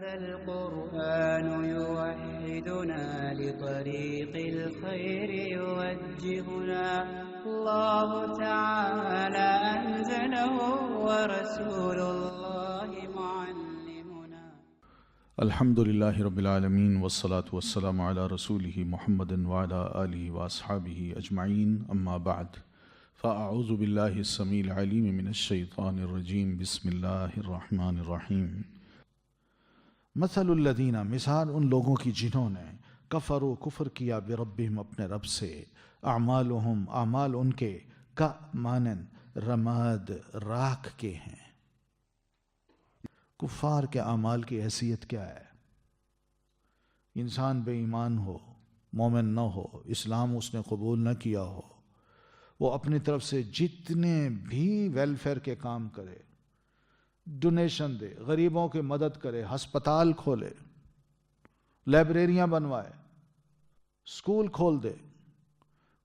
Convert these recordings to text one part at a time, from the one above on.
هذا القرآن يوحدنا لطريق الخير يوجهنا الله تعالى أنزله ورسول الله معلمنا. الحمد لله رب العالمين والصلاة والسلام على رسوله محمد وعلى آله وأصحابه أجمعين أما بعد فأعوذ بالله السميع العليم من الشيطان الرجيم بسم الله الرحمن الرحيم. مثل الذین، مثال ان لوگوں کی جنہوں نے کفروا کفر کیا بربہم اپنے رب سے، اعمالہم اعمال ان کے کمانند رماد راکھ کے ہیں۔ کفار کے اعمال کی حیثیت کیا ہے؟ انسان بے ایمان ہو، مومن نہ ہو، اسلام اس نے قبول نہ کیا ہو، وہ اپنی طرف سے جتنے بھی ویلفیئر کے کام کرے، ڈونیشن دے، غریبوں کی مدد کرے، ہسپتال کھولے، لائبریریاں بنوائے، اسکول کھول دے،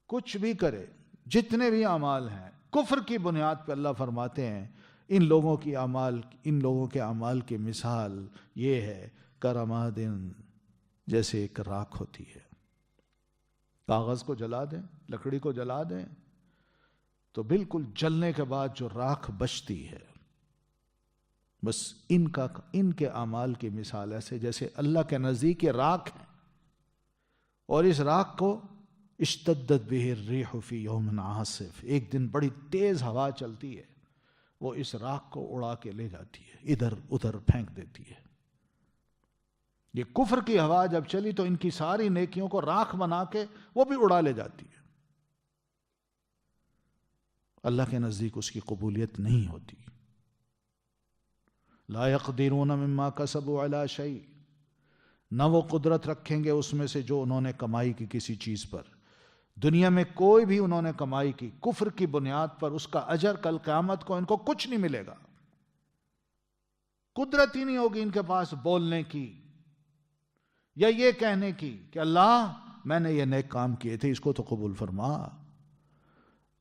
کچھ بھی کرے، جتنے بھی اعمال ہیں کفر کی بنیاد پہ اللہ فرماتے ہیں ان لوگوں کے اعمال کی مثال یہ ہے کرمادن، جیسے ایک راکھ ہوتی ہے۔ کاغذ کو جلا دیں، لکڑی کو جلا دیں تو بالکل جلنے کے بعد جو راکھ بچتی ہے، بس ان کے اعمال کی مثال ایسے جیسے اللہ کے نزدیک یہ راکھ ہیں، اور اس راکھ کو اشتدت بہ الریح فی یوم عاصف، ایک دن بڑی تیز ہوا چلتی ہے، وہ اس راکھ کو اڑا کے لے جاتی ہے، ادھر ادھر پھینک دیتی ہے۔ یہ کفر کی ہوا جب چلی تو ان کی ساری نیکیوں کو راکھ بنا کے وہ بھی اڑا لے جاتی ہے۔ اللہ کے نزدیک اس کی قبولیت نہیں ہوتی۔ لا يقدرون مما كسبوا على شيء، نہ وہ قدرت رکھیں گے اس میں سے جو انہوں نے کمائی کی کسی چیز پر۔ دنیا میں کوئی بھی انہوں نے کمائی کی کفر کی بنیاد پر، اس کا اجر کل قیامت کو ان کو کچھ نہیں ملے گا۔ قدرت ہی نہیں ہوگی ان کے پاس بولنے کی یا یہ کہنے کی کہ اللہ میں نے یہ نیک کام کیے تھے، اس کو تو قبول فرما۔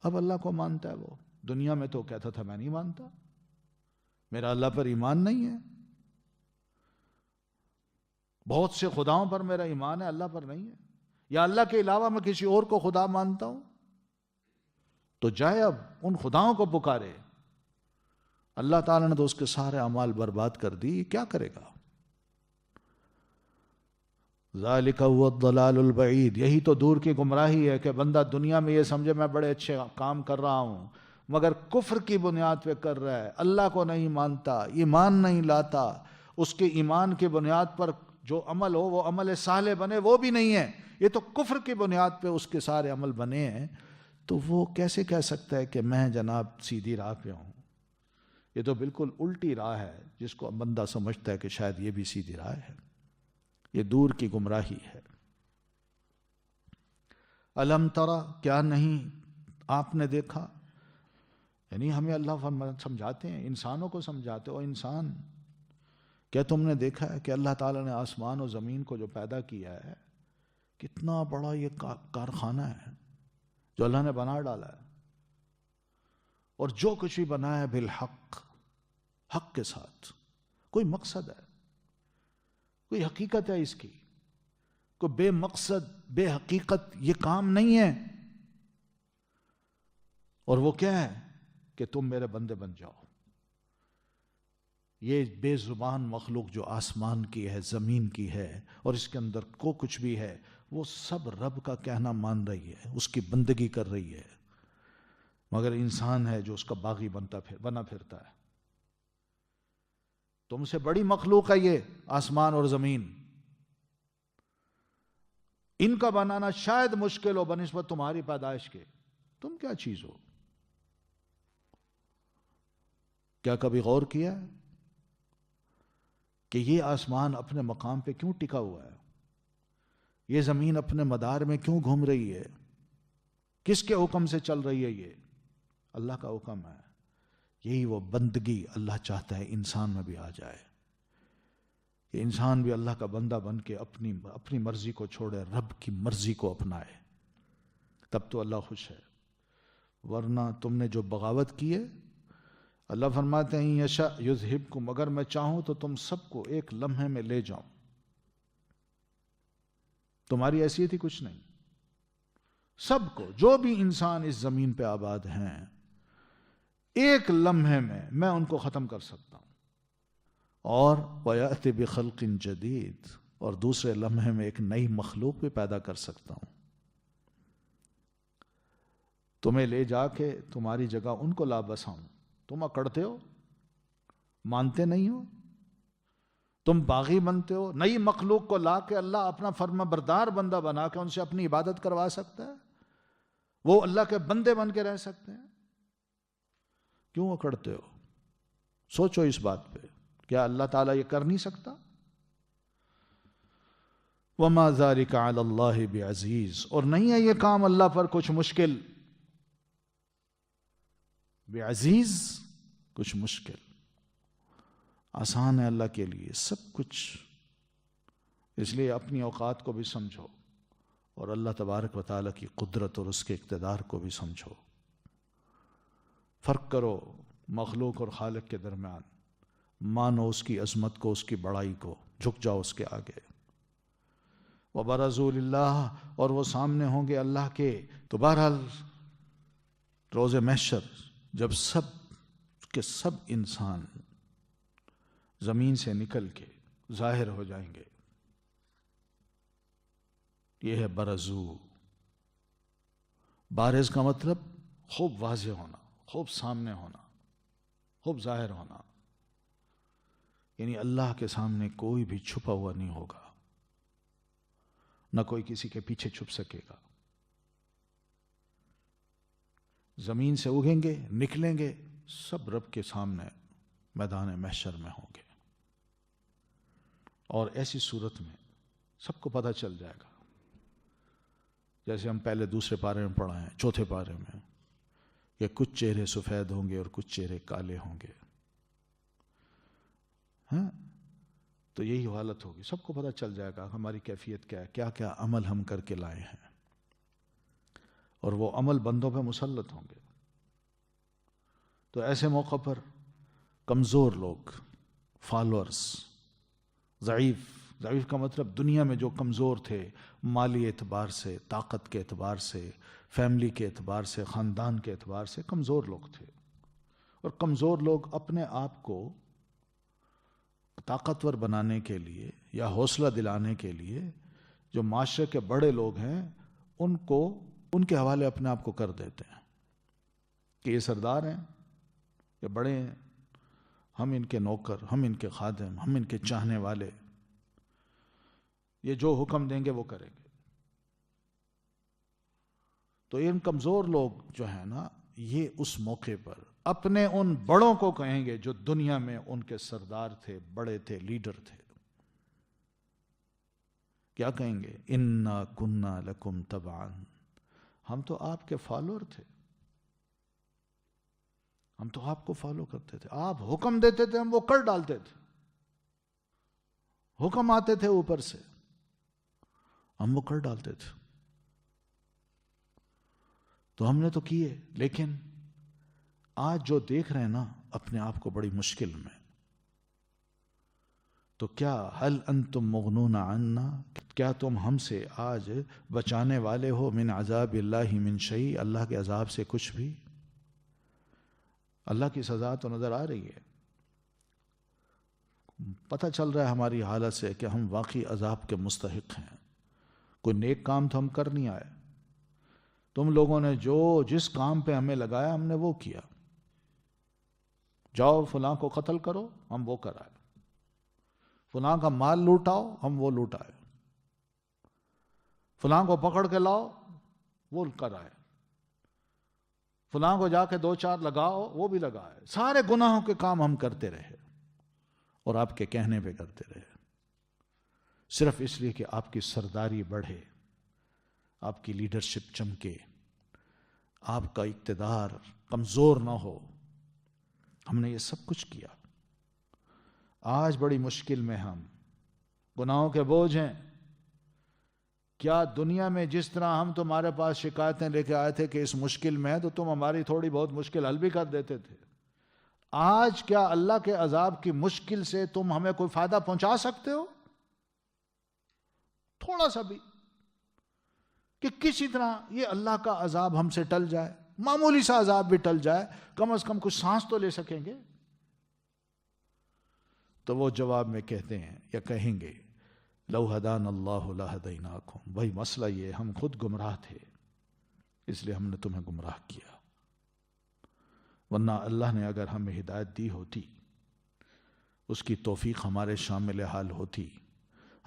اب اللہ کو مانتا ہے وہ، دنیا میں تو کہتا تھا میں نہیں مانتا، میرا اللہ پر ایمان نہیں ہے، بہت سے خداؤں پر میرا ایمان ہے، اللہ پر نہیں ہے، یا اللہ کے علاوہ میں کسی اور کو خدا مانتا ہوں، تو جائے اب ان خداؤں کو پکارے۔ اللہ تعالیٰ نے تو اس کے سارے اعمال برباد کر دی، کیا کرے گا؟ ذالک هو الضلال البعید، یہی تو دور کی گمراہی ہے کہ بندہ دنیا میں یہ سمجھے میں بڑے اچھے کام کر رہا ہوں، مگر کفر کی بنیاد پہ کر رہا ہے، اللہ کو نہیں مانتا، ایمان نہیں لاتا، اس کے ایمان کی بنیاد پر جو عمل ہو وہ عمل صالح بنے وہ بھی نہیں ہے، یہ تو کفر کی بنیاد پہ اس کے سارے عمل بنے ہیں، تو وہ کیسے کہہ سکتا ہے کہ میں جناب سیدھی راہ پہ ہوں؟ یہ تو بالکل الٹی راہ ہے، جس کو بندہ سمجھتا ہے کہ شاید یہ بھی سیدھی راہ ہے، یہ دور کی گمراہی ہے۔ الم ترى، کیا نہیں آپ نے دیکھا؟ یعنی ہمیں اللہ سمجھاتے ہیں، انسانوں کو سمجھاتے ہو، انسان کیا تم نے دیکھا ہے کہ اللہ تعالیٰ نے آسمان و زمین کو جو پیدا کیا ہے، کتنا بڑا یہ کارخانہ ہے جو اللہ نے بنا ڈالا ہے، اور جو کچھ بھی بنا ہے بالحق، حق کے ساتھ، کوئی مقصد ہے، کوئی حقیقت ہے اس کی، کوئی بے مقصد بے حقیقت یہ کام نہیں ہے، اور وہ کیا ہے کہ تم میرے بندے بن جاؤ۔ یہ بے زبان مخلوق جو آسمان کی ہے، زمین کی ہے، اور اس کے اندر کو کچھ بھی ہے، وہ سب رب کا کہنا مان رہی ہے، اس کی بندگی کر رہی ہے، مگر انسان ہے جو اس کا باغی بنا پھرتا ہے۔ تم سے بڑی مخلوق ہے یہ آسمان اور زمین، ان کا بنانا شاید مشکل ہو بنسبت تمہاری پیدائش کے، تم کیا چیز ہو؟ کیا کبھی غور کیا ہے کہ یہ آسمان اپنے مقام پہ کیوں ٹکا ہوا ہے؟ یہ زمین اپنے مدار میں کیوں گھوم رہی ہے؟ کس کے حکم سے چل رہی ہے؟ یہ اللہ کا حکم ہے۔ یہی وہ بندگی اللہ چاہتا ہے انسان میں بھی آ جائے، کہ انسان بھی اللہ کا بندہ بن کے اپنی مرضی کو چھوڑے، رب کی مرضی کو اپنائے، تب تو اللہ خوش ہے۔ ورنہ تم نے جو بغاوت کی ہے، اللہ فرماتے ہیں یشاء یذہبکم، اگر میں چاہوں تو تم سب کو ایک لمحے میں لے جاؤں، تمہاری حیثیت ہی کچھ نہیں، سب کو، جو بھی انسان اس زمین پہ آباد ہیں، ایک لمحے میں ان کو ختم کر سکتا ہوں، اور وَيَأْتِ بِخَلْقٍ جَدِيدٍ، اور دوسرے لمحے میں ایک نئی مخلوق بھی پیدا کر سکتا ہوں، تمہیں لے جا کے تمہاری جگہ ان کو لا بساؤں، تم اکڑتے ہو، مانتے نہیں ہو، تم باغی بنتے ہو، نئی مخلوق کو لا کے اللہ اپنا فرما بردار بندہ بنا کے ان سے اپنی عبادت کروا سکتا ہے، وہ اللہ کے بندے بن کے رہ سکتے ہیں، کیوں اکڑتے ہو؟ سوچو اس بات پہ، کیا اللہ تعالیٰ یہ کر نہیں سکتا؟ وَمَا ذَلِكَ عَلَى اللَّهِ بِعَزِيزٍ، اور نہیں ہے یہ کام اللہ پر کچھ مشکل، بعزیز کچھ مشکل، آسان ہے اللہ کے لیے سب کچھ، اس لیے اپنی اوقات کو بھی سمجھو اور اللہ تبارک و تعالیٰ کی قدرت اور اس کے اقتدار کو بھی سمجھو، فرق کرو مخلوق اور خالق کے درمیان، مانو اس کی عظمت کو، اس کی بڑائی کو، جھک جاؤ اس کے آگے، وَبَرَزُوا لِلَّهِ، اور وہ سامنے ہوں گے اللہ کے، تو بہرحال روز محشر جب سب کے سب انسان زمین سے نکل کے ظاہر ہو جائیں گے، یہ ہے برزو، بارز کا مطلب خوب واضح ہونا، خوب سامنے ہونا، خوب ظاہر ہونا، یعنی اللہ کے سامنے کوئی بھی چھپا ہوا نہیں ہوگا، نہ کوئی کسی کے پیچھے چھپ سکے گا، زمین سے اگیں گے، نکلیں گے، سب رب کے سامنے میدان محشر میں ہوں گے، اور ایسی صورت میں سب کو پتہ چل جائے گا، جیسے ہم پہلے دوسرے پارے میں پڑھا ہے، چوتھے پارے میں، کہ کچھ چہرے سفید ہوں گے اور کچھ چہرے کالے ہوں گے، ہاں، تو یہی حالت ہوگی، سب کو پتہ چل جائے گا ہماری کیفیت کیا ہے، کیا کیا عمل ہم کر کے لائے ہیں، اور وہ عمل بندوں پہ مسلط ہوں گے، تو ایسے موقع پر کمزور لوگ، فالورز، ضعیف کا مطلب دنیا میں جو کمزور تھے، مالی اعتبار سے، طاقت کے اعتبار سے، فیملی کے اعتبار سے، خاندان کے اعتبار سے کمزور لوگ تھے، اور کمزور لوگ اپنے آپ کو طاقتور بنانے کے لیے یا حوصلہ دلانے کے لیے جو معاشرے کے بڑے لوگ ہیں ان کے حوالے اپنے آپ کو کر دیتے ہیں کہ یہ سردار ہیں، یہ بڑے ہیں، ہم ان کے نوکر، ہم ان کے خادم، ہم ان کے چاہنے والے، یہ جو حکم دیں گے وہ کریں گے۔ تو ان کمزور لوگ جو ہیں نا، یہ اس موقع پر اپنے ان بڑوں کو کہیں گے جو دنیا میں ان کے سردار تھے، بڑے تھے، لیڈر تھے، کیا کہیں گے؟ اِنَّا كُنَّا لَكُمْ تَبْعًا، ہم تو آپ کے فالوور تھے، ہم تو آپ کو فالو کرتے تھے، آپ حکم دیتے تھے ہم وہ کر ڈالتے تھے، حکم آتے تھے اوپر سے ہم وہ کر ڈالتے تھے، تو ہم نے تو کیے، لیکن آج جو دیکھ رہے ہیں نا اپنے آپ کو بڑی مشکل میں، تو کیا هل انتم مغنون عنا، کیا تم ہم سے آج بچانے والے ہو من عذاب اللہ من شیء، اللہ کے عذاب سے کچھ بھی؟ اللہ کی سزا تو نظر آ رہی ہے، پتہ چل رہا ہے ہماری حالت سے کہ ہم واقعی عذاب کے مستحق ہیں، کوئی نیک کام تو ہم کر نہیں آئے، تم لوگوں نے جس کام پہ ہمیں لگایا ہم نے وہ کیا، جاؤ فلاں کو قتل کرو ہم وہ کرائے، فلاں کا مال لوٹاؤ ہم وہ لوٹائے، فلاں کو پکڑ کے لاؤ وہ کرائے، فلاں کو جا کے 2-4 لگاؤ وہ بھی لگائے، سارے گناہوں کے کام ہم کرتے رہے اور آپ کے کہنے پہ کرتے رہے، صرف اس لیے کہ آپ کی سرداری بڑھے، آپ کی لیڈرشپ چمکے، آپ کا اقتدار کمزور نہ ہو، ہم نے یہ سب کچھ کیا۔ آج بڑی مشکل میں ہم، گناہوں کے بوجھ ہیں، کیا دنیا میں جس طرح ہم تمہارے پاس شکایتیں لے کے آئے تھے کہ اس مشکل میں ہے تو تم ہماری تھوڑی بہت مشکل حل بھی کر دیتے تھے، آج کیا اللہ کے عذاب کی مشکل سے تم ہمیں کوئی فائدہ پہنچا سکتے ہو؟ تھوڑا سا بھی، کہ کسی طرح یہ اللہ کا عذاب ہم سے ٹل جائے، معمولی سا عذاب بھی ٹل جائے، کم از کم کچھ سانس تو لے سکیں گے؟ تو وہ جواب میں کہتے ہیں یا کہیں گے لو ہدان اللہ لہدیناکم، بھائی مسئلہ یہ ہم خود گمراہ تھے اس لیے ہم نے تمہیں گمراہ کیا، ورنہ اللہ نے اگر ہمیں ہدایت دی ہوتی، اس کی توفیق ہمارے شامل حال ہوتی،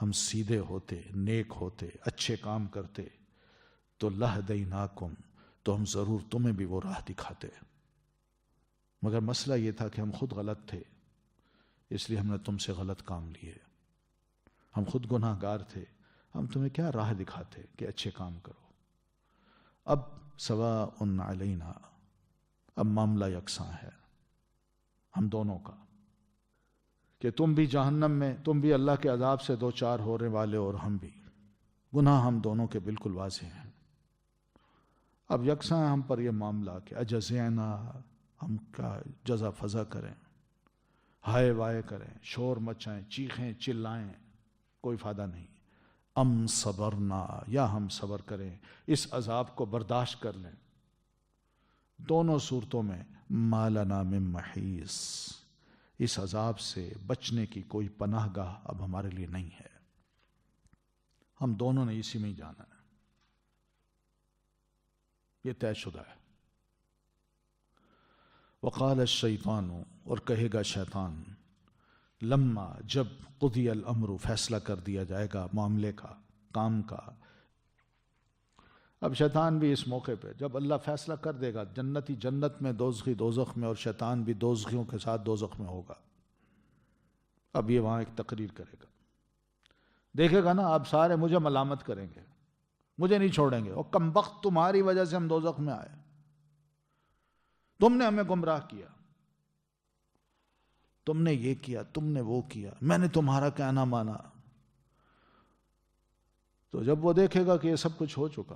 ہم سیدھے ہوتے، نیک ہوتے، اچھے کام کرتے، تو لہدیناکم، تو ہم ضرور تمہیں بھی وہ راہ دکھاتے۔ مگر مسئلہ یہ تھا کہ ہم خود غلط تھے، اس لیے ہم نے تم سے غلط کام لیے، ہم خود گناہ گار تھے، ہم تمہیں کیا راہ دکھاتے کہ اچھے کام کرو۔ اب سواء علینا، اب معاملہ یکساں ہے ہم دونوں کا، کہ تم بھی جہنم میں، تم بھی اللہ کے عذاب سے دو چار ہونے والے، اور ہم بھی، گناہ ہم دونوں کے بالکل واضح ہیں۔ اب یکساں ہے ہم پر یہ معاملہ کہ اجزعنا، ہم کا جزا فضا کریں، ہائے وائے کریں، شور مچائیں، چیخیں چلائیں، کوئی فائدہ نہیں، ام صبرنا، یا ہم صبر کریں، اس عذاب کو برداشت کر لیں۔ دونوں صورتوں میں ما لنا من محیص، اس عذاب سے بچنے کی کوئی پناہ گاہ اب ہمارے لیے نہیں ہے، ہم دونوں نے اسی میں ہی جانا ہے، یہ طے شدہ ہے۔ وقال الشیطان، اور کہے گا شیطان، لما، جب قضی الامر، فیصلہ کر دیا جائے گا معاملے کا، کام کا۔ اب شیطان بھی اس موقع پہ جب اللہ فیصلہ کر دے گا، جنتی جنت میں، دوزخی دوزخ میں، اور شیطان بھی دوزخیوں کے ساتھ دوزخ میں ہوگا، اب یہ وہاں ایک تقریر کرے گا، دیکھے گا نا آپ سارے مجھے ملامت کریں گے، مجھے نہیں چھوڑیں گے، اور کمبخت تمہاری وجہ سے ہم دوزخ میں آئے، تم نے ہمیں گمراہ کیا، تم نے یہ کیا، تم نے وہ کیا، میں نے تمہارا کہنا مانا۔ تو جب وہ دیکھے گا کہ یہ سب کچھ ہو چکا،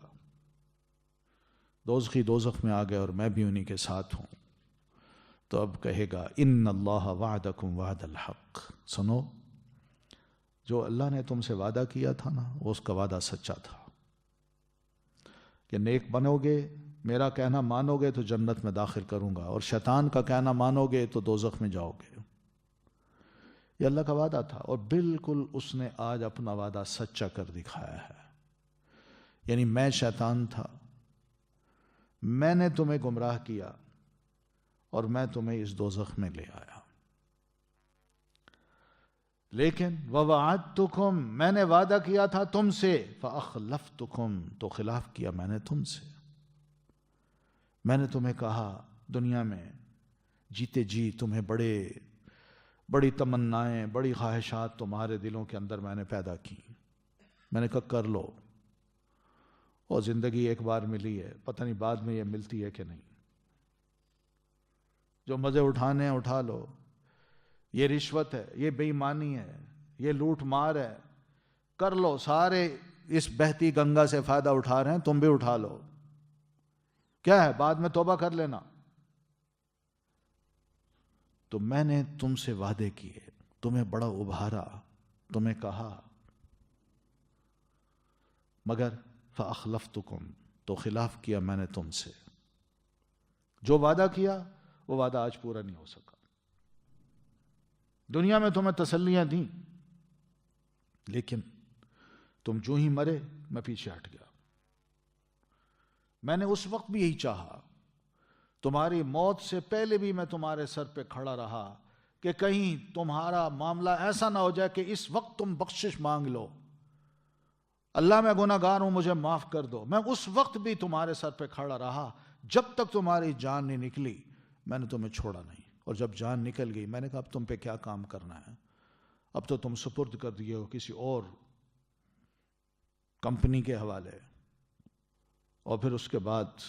دوزخی دوزخ میں آ گئے اور میں بھی انہی کے ساتھ ہوں، تو اب کہے گا ان اللہ وعدکم وعد الحق، سنو، جو اللہ نے تم سے وعدہ کیا تھا نا، وہ اس کا وعدہ سچا تھا، کہ نیک بنو گے، میرا کہنا مانو گے تو جنت میں داخل کروں گا، اور شیطان کا کہنا مانو گے تو دوزخ میں جاؤ گے۔ یہ اللہ کا وعدہ تھا، اور بالکل اس نے آج اپنا وعدہ سچا کر دکھایا ہے۔ یعنی میں شیطان تھا، میں نے تمہیں گمراہ کیا، اور میں تمہیں اس دوزخ میں لے آیا، لیکن وَوَعَدْتُكُمْ، میں نے وعدہ کیا تھا تم سے، فَأَخْلَفْتُكُمْ، تو خلاف کیا میں نے تم سے۔ میں نے تمہیں کہا دنیا میں جیتے جی تمہیں بڑی تمنائیں، بڑی خواہشات تمہارے دلوں کے اندر میں نے پیدا کی، میں نے کہا کر لو، اور زندگی ایک بار ملی ہے، پتہ نہیں بعد میں یہ ملتی ہے کہ نہیں، جو مزے اٹھانے ہیں اٹھا لو، یہ رشوت ہے، یہ بے ایمانی ہے، یہ لوٹ مار ہے، کر لو، سارے اس بہتی گنگا سے فائدہ اٹھا رہے ہیں، تم بھی اٹھا لو، کیا ہے بعد میں توبہ کر لینا۔ تو میں نے تم سے وعدے کیے، تمہیں بڑا ابھارا، تمہیں کہا، مگر فَأَخْلَفْتُكُمْ، تو خلاف کیا میں نے تم سے، جو وعدہ کیا وہ وعدہ آج پورا نہیں ہو سکا۔ دنیا میں تمہیں تسلیاں دیں، لیکن تم جو ہی مرے میں پیچھے ہٹ گیا۔ میں نے اس وقت بھی یہی چاہا، تمہاری موت سے پہلے بھی میں تمہارے سر پہ کھڑا رہا، کہ کہیں تمہارا معاملہ ایسا نہ ہو جائے کہ اس وقت تم بخشش مانگ لو، اللہ میں گناہ گار ہوں مجھے معاف کر دو۔ میں اس وقت بھی تمہارے سر پہ کھڑا رہا، جب تک تمہاری جان نہیں نکلی میں نے تمہیں چھوڑا نہیں، اور جب جان نکل گئی میں نے کہا اب تم پہ کیا کام کرنا ہے، اب تو تم سپرد کر دیے ہو کسی اور کمپنی کے حوالے، اور پھر اس کے بعد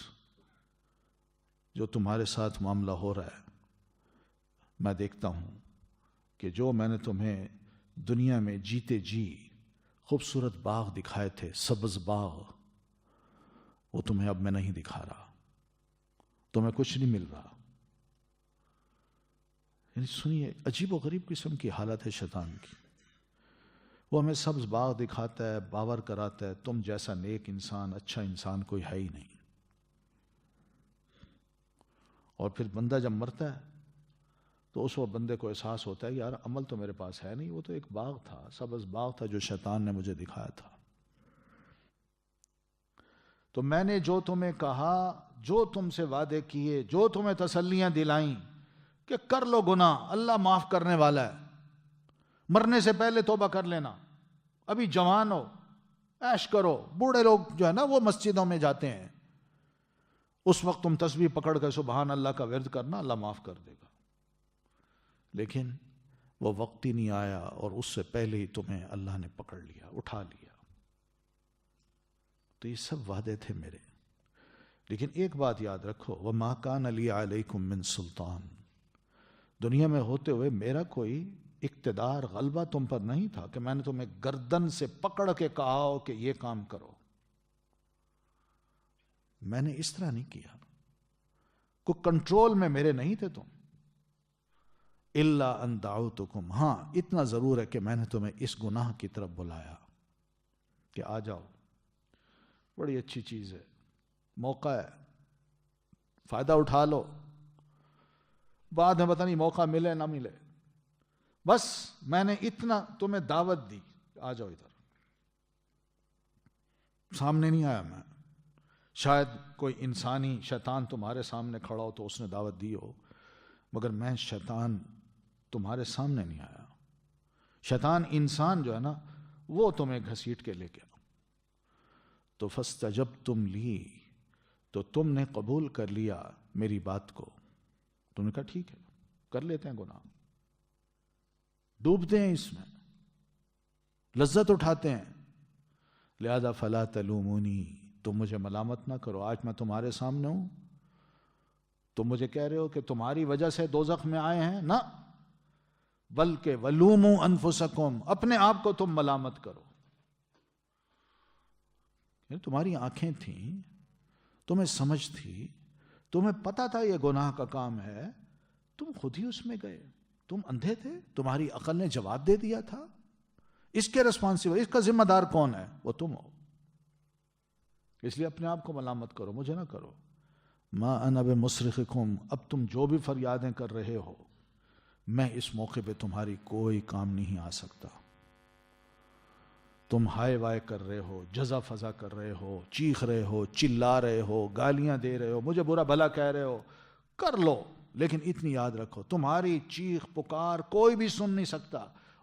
جو تمہارے ساتھ معاملہ ہو رہا ہے، میں دیکھتا ہوں کہ جو میں نے تمہیں دنیا میں جیتے جی خوبصورت باغ دکھائے تھے، سبز باغ، وہ تمہیں اب میں نہیں دکھا رہا، تمہیں کچھ نہیں مل رہا، یعنی سنیے، عجیب و غریب قسم کی حالت ہے شیطان کی. وہ ہمیں سبز باغ دکھاتا ہے، باور کراتا ہے تم جیسا نیک انسان، اچھا انسان کوئی ہے ہی نہیں. اور پھر بندہ جب مرتا ہے تو اس وقت بندے کو احساس ہوتا ہے یار عمل تو میرے پاس ہے نہیں، وہ تو ایک باغ تھا، سبز باغ تھا جو شیطان نے مجھے دکھایا تھا. تو میں نے جو تمہیں کہا، جو تم سے وعدے کیے، جو تمہیں تسلیاں دلائیں کہ کر لو گناہ، اللہ معاف کرنے والا ہے، مرنے سے پہلے توبہ کر لینا، ابھی جوان ہو عیش کرو. بوڑھے لوگ جو ہے نا وہ مسجدوں میں جاتے ہیں، اس وقت تم تسبیح پکڑ کر سبحان اللہ کا ورد کرنا، اللہ معاف کر دے گا. لیکن وہ وقت ہی نہیں آیا اور اس سے پہلے ہی تمہیں اللہ نے پکڑ لیا، اٹھا لیا. تو یہ سب وعدے تھے میرے. لیکن ایک بات یاد رکھو، وَمَا كَانَ لِي عَلَيْكُمْ مِنْ سُلْطَانٍ، دنیا میں ہوتے ہوئے میرا کوئی اقتدار غلبہ تم پر نہیں تھا کہ میں نے تمہیں گردن سے پکڑ کے کہا ہو کہ یہ کام کرو. میں نے اس طرح نہیں کیا، کوئی کنٹرول میں میرے نہیں تھے تم. إِلَّا أَن دَعَوْتُكُمْ، ہاں اتنا ضرور ہے کہ میں نے تمہیں اس گناہ کی طرف بلایا کہ آ جاؤ، بڑی اچھی چیز ہے، موقع ہے، فائدہ اٹھا لو، بعد میں پتہ نہیں موقع ملے نہ ملے. بس میں نے اتنا تمہیں دعوت دی، آ جاؤ ادھر. سامنے نہیں آیا میں، شاید کوئی انسانی شیطان تمہارے سامنے کھڑا ہو تو اس نے دعوت دی ہو، مگر میں شیطان تمہارے سامنے نہیں آیا. شیطان انسان جو ہے نا وہ تمہیں گھسیٹ کے لے گیا. تو فَاسْتَجَبْتُمْ لِي، تو تم نے قبول کر لیا میری بات کو. تم نے کہا ٹھیک ہے کر لیتے ہیں گناہ، ڈوبتے ہیں اس میں، لذت اٹھاتے ہیں، لہذا فَلَا تَلُومُونِي، تم مجھے ملامت نہ کرو. آج میں تمہارے سامنے ہوں، تم مجھے کہہ رہے ہو کہ تمہاری وجہ سے دوزخ میں آئے ہیں، نہ، بلکہ وَلُومُوا أَنفُسَكُمْ، اپنے آپ کو تم ملامت کرو. تمہاری آنکھیں تھیں، تمہیں سمجھ تھی، تمہیں پتا تھا یہ گناہ کا کام ہے، تم خود ہی اس میں گئے. تم اندھے تھے، تمہاری عقل نے جواب دے دیا تھا. اس کے ریسپانسبل، اس کا ذمہ دار کون ہے؟ وہ تم ہو. اس لیے اپنے آپ کو ملامت کرو، مجھے نہ کرو. ما انا بمصرخکم، اب تم جو بھی فریادیں کر رہے ہو، میں اس موقع پہ تمہاری کوئی کام نہیں آ سکتا. تم ہائے وائے کر رہے ہو، جزا فضا کر رہے ہو، چیخ رہے ہو، چلا رہے ہو، گالیاں دے رہے ہو، مجھے برا بھلا کہہ رہے ہو، کر لو. لیکن اتنی یاد رکھو تمہاری چیخ پکار کوئی بھی سن نہیں سکتا،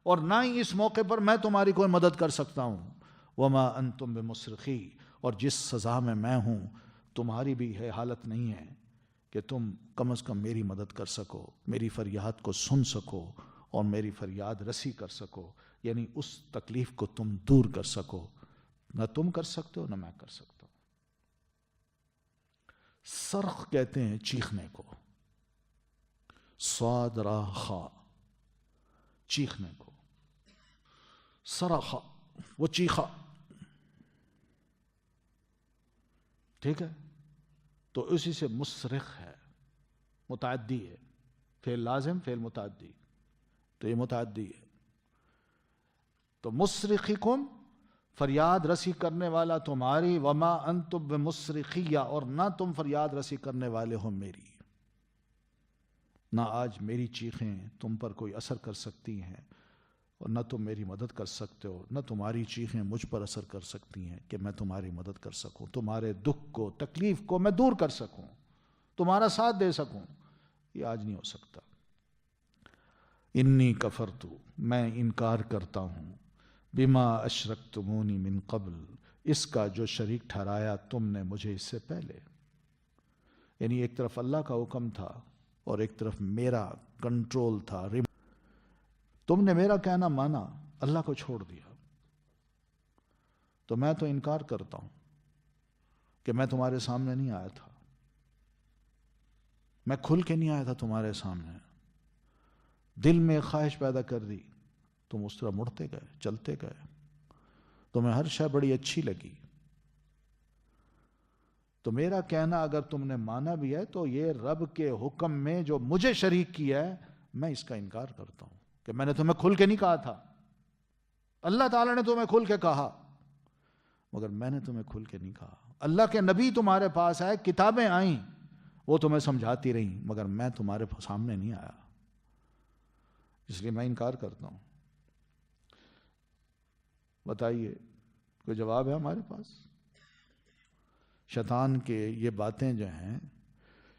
اور نہ ہی اس موقع پر میں تمہاری کوئی مدد کر سکتا ہوں. وما انتم بمصرخی، اور جس سزا میں ہوں تمہاری بھی ہے حالت نہیں ہے کہ تم کم از کم میری مدد کر سکو، میری فریاد کو سن سکو اور میری فریاد رسی کر سکو، یعنی اس تکلیف کو تم دور کر سکو. نہ تم کر سکتے ہو نہ میں کر سکتا ہوں. صرخ کہتے ہیں چیخنے کو، صاد را خا، چیخنے کو. صرخا، وہ چیخا، ٹھیک ہے. تو اسی سے مصرخ ہے، متعدی ہے، فعل لازم فعل متعدی، تو یہ متعدی ہے. تو مصرخکم، فریاد رسی کرنے والا تمہاری، وما انتم بمصرخیہ، اور نہ تم فریاد رسی کرنے والے ہو میری. نہ آج میری چیخیں تم پر کوئی اثر کر سکتی ہیں، اور نہ تم میری مدد کر سکتے ہو، نہ تمہاری چیخیں مجھ پر اثر کر سکتی ہیں کہ میں تمہاری مدد کر سکوں، تمہارے دکھ کو تکلیف کو میں دور کر سکوں، تمہارا ساتھ دے سکوں. یہ آج نہیں ہو سکتا. انی کفرت، میں انکار کرتا ہوں، بما اشرکتمونی من قبل، اس کا جو شریک ٹھہرایا تم نے مجھے اس سے پہلے. یعنی ایک طرف اللہ کا حکم تھا اور ایک طرف میرا کنٹرول تھا. تم نے میرا کہنا مانا، اللہ کو چھوڑ دیا. تو میں تو انکار کرتا ہوں کہ میں تمہارے سامنے نہیں آیا تھا، میں کھل کے نہیں آیا تھا تمہارے سامنے. دل میں خواہش پیدا کر دی، تم اس طرح مڑتے گئے، چلتے گئے. تمہیں ہر شے بڑی اچھی لگی. تو میرا کہنا اگر تم نے مانا بھی ہے تو یہ رب کے حکم میں جو مجھے شریک کیا ہے میں اس کا انکار کرتا ہوں کہ میں نے تمہیں کھل کے نہیں کہا تھا، اللہ تعالیٰ نے تمہیں کھل کے کہا، مگر میں نے تمہیں کھل کے نہیں کہا۔ اللہ کے نبی تمہارے پاس آئے، کتابیں آئیں، وہ تمہیں سمجھاتی رہیں، مگر میں تمہارے سامنے نہیں آیا، اس لیے میں انکار کرتا ہوں۔ بتائیے کوئی جواب ہے ہمارے پاس؟ شیطان کے یہ باتیں جو ہیں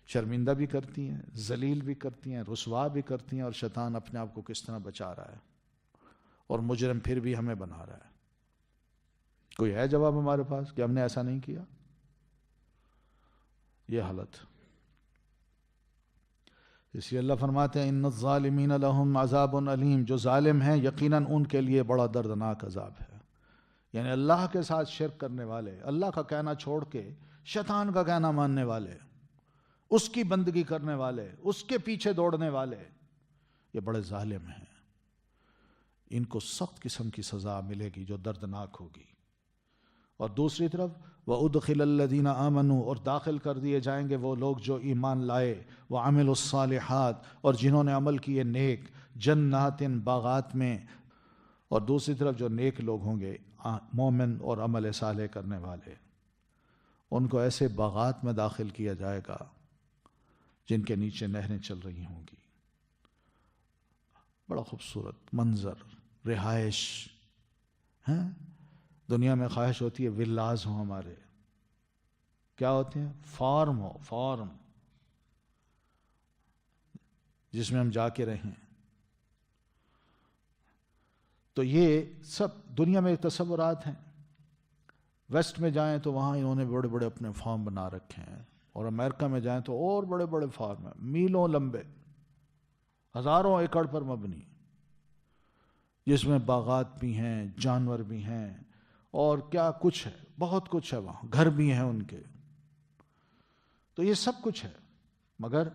شرمندہ بھی کرتی ہیں، ذلیل بھی کرتی ہیں، رسوا بھی کرتی ہیں، اور شیطان اپنے آپ کو کس طرح بچا رہا ہے، اور مجرم پھر بھی ہمیں بنا رہا ہے۔ کوئی ہے جواب ہمارے پاس کہ ہم نے ایسا نہیں کیا؟ یہ حالت، اس لیے اللہ فرماتے ہیں ان الظالمین لہم عذاب علیم، جو ظالم ہیں یقیناً ان کے لیے بڑا دردناک عذاب ہے۔ یعنی اللہ کے ساتھ شرک کرنے والے، اللہ کا کہنا چھوڑ کے شیطان کا کہنا ماننے والے، اس کی بندگی کرنے والے، اس کے پیچھے دوڑنے والے، یہ بڑے ظالم ہیں، ان کو سخت قسم کی سزا ملے گی جو دردناک ہوگی۔ اور دوسری طرف وَأُدْخِلَ الَّذِينَ آمَنُوا، اور داخل کر دیے جائیں گے وہ لوگ جو ایمان لائے، وَعَمِلُوا الصَّالِحَاتِ، اور جنہوں نے عمل کیے نیک، جنات، باغات میں۔ اور دوسری طرف جو نیک لوگ ہوں گے، مومن اور عمل صالح کرنے والے، ان کو ایسے باغات میں داخل کیا جائے گا جن کے نیچے نہریں چل رہی ہوں گی۔ بڑا خوبصورت منظر، رہائش ہیں۔ دنیا میں خواہش ہوتی ہے ولاز ہوں ہمارے، کیا ہوتے ہیں؟ فارم ہو، فارم جس میں ہم جا کے رہیں۔ تو یہ سب دنیا میں تصورات ہیں۔ ویسٹ میں جائیں تو وہاں انہوں نے بڑے بڑے اپنے فارم بنا رکھے ہیں، اور امریکہ میں جائیں تو اور بڑے بڑے فارم ہیں، میلوں لمبے، ہزاروں ایکڑ پر مبنی، جس میں باغات بھی ہیں، جانور بھی ہیں، اور کیا کچھ ہے، بہت کچھ ہے وہاں، گھر بھی ہیں ان کے۔ تو یہ سب کچھ ہے، مگر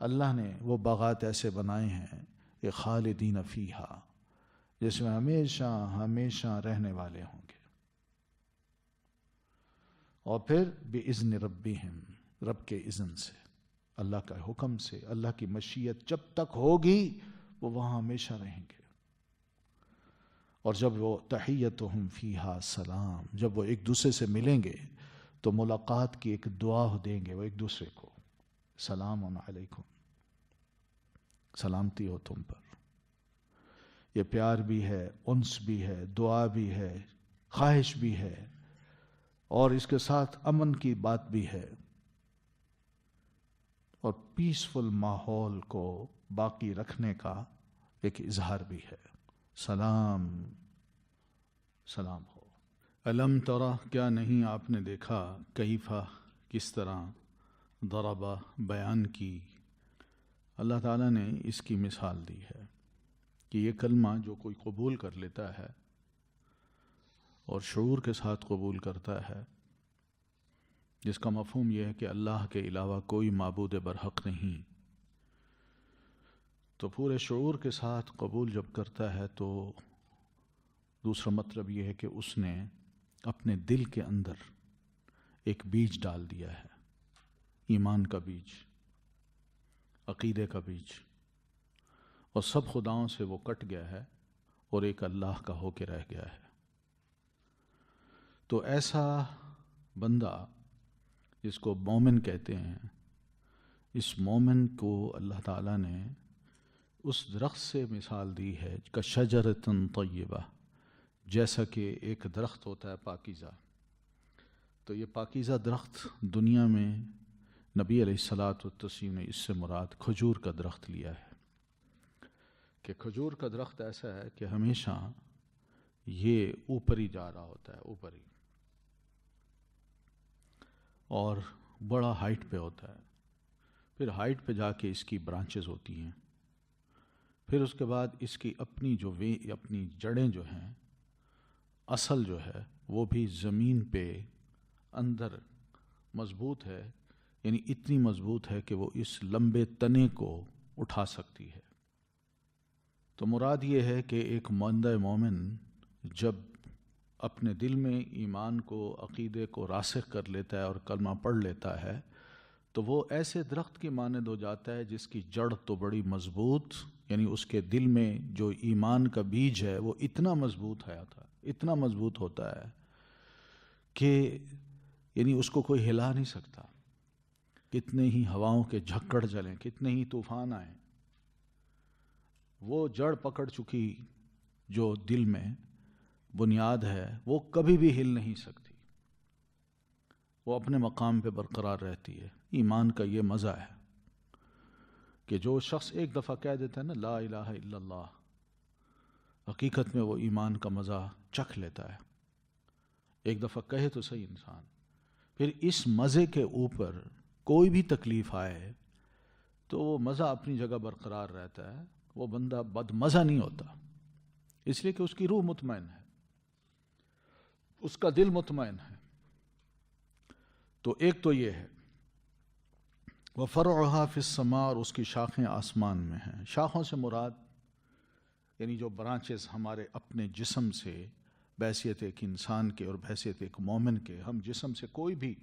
اللہ نے وہ باغات ایسے بنائے ہیں کہ خالدین فیہا، جس میں ہمیشہ ہمیشہ رہنے والے ہوں گے۔ اور پھر بِإِذْنِ رَبِّهِمْ، رب کے اذن سے، اللہ کا حکم سے، اللہ کی مشیت جب تک ہوگی وہ وہاں ہمیشہ رہیں گے۔ اور جب وہ تحیتہم فیہا سلام، جب وہ ایک دوسرے سے ملیں گے تو ملاقات کی ایک دعا دیں گے وہ ایک دوسرے کو، سلام علیکم، سلامتی ہو تم پر۔ یہ پیار بھی ہے، انس بھی ہے، دعا بھی ہے، خواہش بھی ہے، اور اس کے ساتھ امن کی بات بھی ہے، اور پیسفل ماحول کو باقی رکھنے کا ایک اظہار بھی ہے۔ سلام، سلام ہو۔ الم ترى، کیا نہیں آپ نے دیکھا، کیفا، کس طرح، ضربا، بیان کی، اللہ تعالیٰ نے اس کی مثال دی ہے کہ یہ کلمہ جو کوئی قبول کر لیتا ہے اور شعور کے ساتھ قبول کرتا ہے، جس کا مفہوم یہ ہے کہ اللہ کے علاوہ کوئی معبود برحق نہیں، تو پورے شعور کے ساتھ قبول جب کرتا ہے تو دوسرا مطلب یہ ہے کہ اس نے اپنے دل کے اندر ایک بیج ڈال دیا ہے، ایمان کا بیج، عقیدے کا بیج، اور سب خداؤں سے وہ کٹ گیا ہے اور ایک اللہ کا ہو کے رہ گیا ہے۔ تو ایسا بندہ جس کو مومن کہتے ہیں، اس مومن کو اللہ تعالیٰ نے اس درخت سے مثال دی ہے کشجرۃ طیبہ، جیسا کہ ایک درخت ہوتا ہے پاکیزہ۔ تو یہ پاکیزہ درخت دنیا میں نبی علیہ الصلاۃ والتسلیم نے اس سے مراد کھجور کا درخت لیا ہے، کہ کھجور کا درخت ایسا ہے کہ ہمیشہ یہ اوپر ہی جا رہا ہوتا ہے، اوپر ہی، اور بڑا ہائٹ پہ ہوتا ہے، پھر ہائٹ پہ جا کے اس کی برانچز ہوتی ہیں، پھر اس کے بعد اس کی اپنی جڑیں جو ہیں، اصل جو ہے وہ بھی زمین پہ اندر مضبوط ہے، یعنی اتنی مضبوط ہے کہ وہ اس لمبے تنے کو اٹھا سکتی ہے۔ تو مراد یہ ہے کہ ایک بندہ مومن جب اپنے دل میں ایمان کو، عقیدے کو راسخ کر لیتا ہے اور کلمہ پڑھ لیتا ہے، تو وہ ایسے درخت کی مانند ہو جاتا ہے جس کی جڑ تو بڑی مضبوط یعنی اس کے دل میں جو ایمان کا بیج ہے وہ اتنا مضبوط ہے تھا، اتنا مضبوط ہوتا ہے کہ یعنی اس کو کوئی ہلا نہیں سکتا. کتنے ہی ہواؤں کے جھکڑ چلیں، کتنے ہی طوفان آئیں، وہ جڑ پکڑ چکی جو دل میں بنیاد ہے وہ کبھی بھی ہل نہیں سکتی، وہ اپنے مقام پہ برقرار رہتی ہے. ایمان کا یہ مزہ ہے کہ جو شخص ایک دفعہ کہہ دیتا ہے نا لا الہ الا اللہ، حقیقت میں وہ ایمان کا مزہ چکھ لیتا ہے. ایک دفعہ کہے تو صحیح انسان، پھر اس مزے کے اوپر کوئی بھی تکلیف آئے تو وہ مزہ اپنی جگہ برقرار رہتا ہے، وہ بندہ بد مزہ نہیں ہوتا، اس لیے کہ اس کی روح مطمئن ہے، اس کا دل مطمئن ہے. تو ایک تو یہ ہے وَفَرْعُهَا فِي السَّمَاء، اور اس کی شاخیں آسمان میں ہیں. شاخوں سے مراد یعنی جو برانچز ہمارے اپنے جسم سے بحیثیت ایک انسان کے اور بحیثیت ایک مومن کے، ہم جسم سے کوئی بھی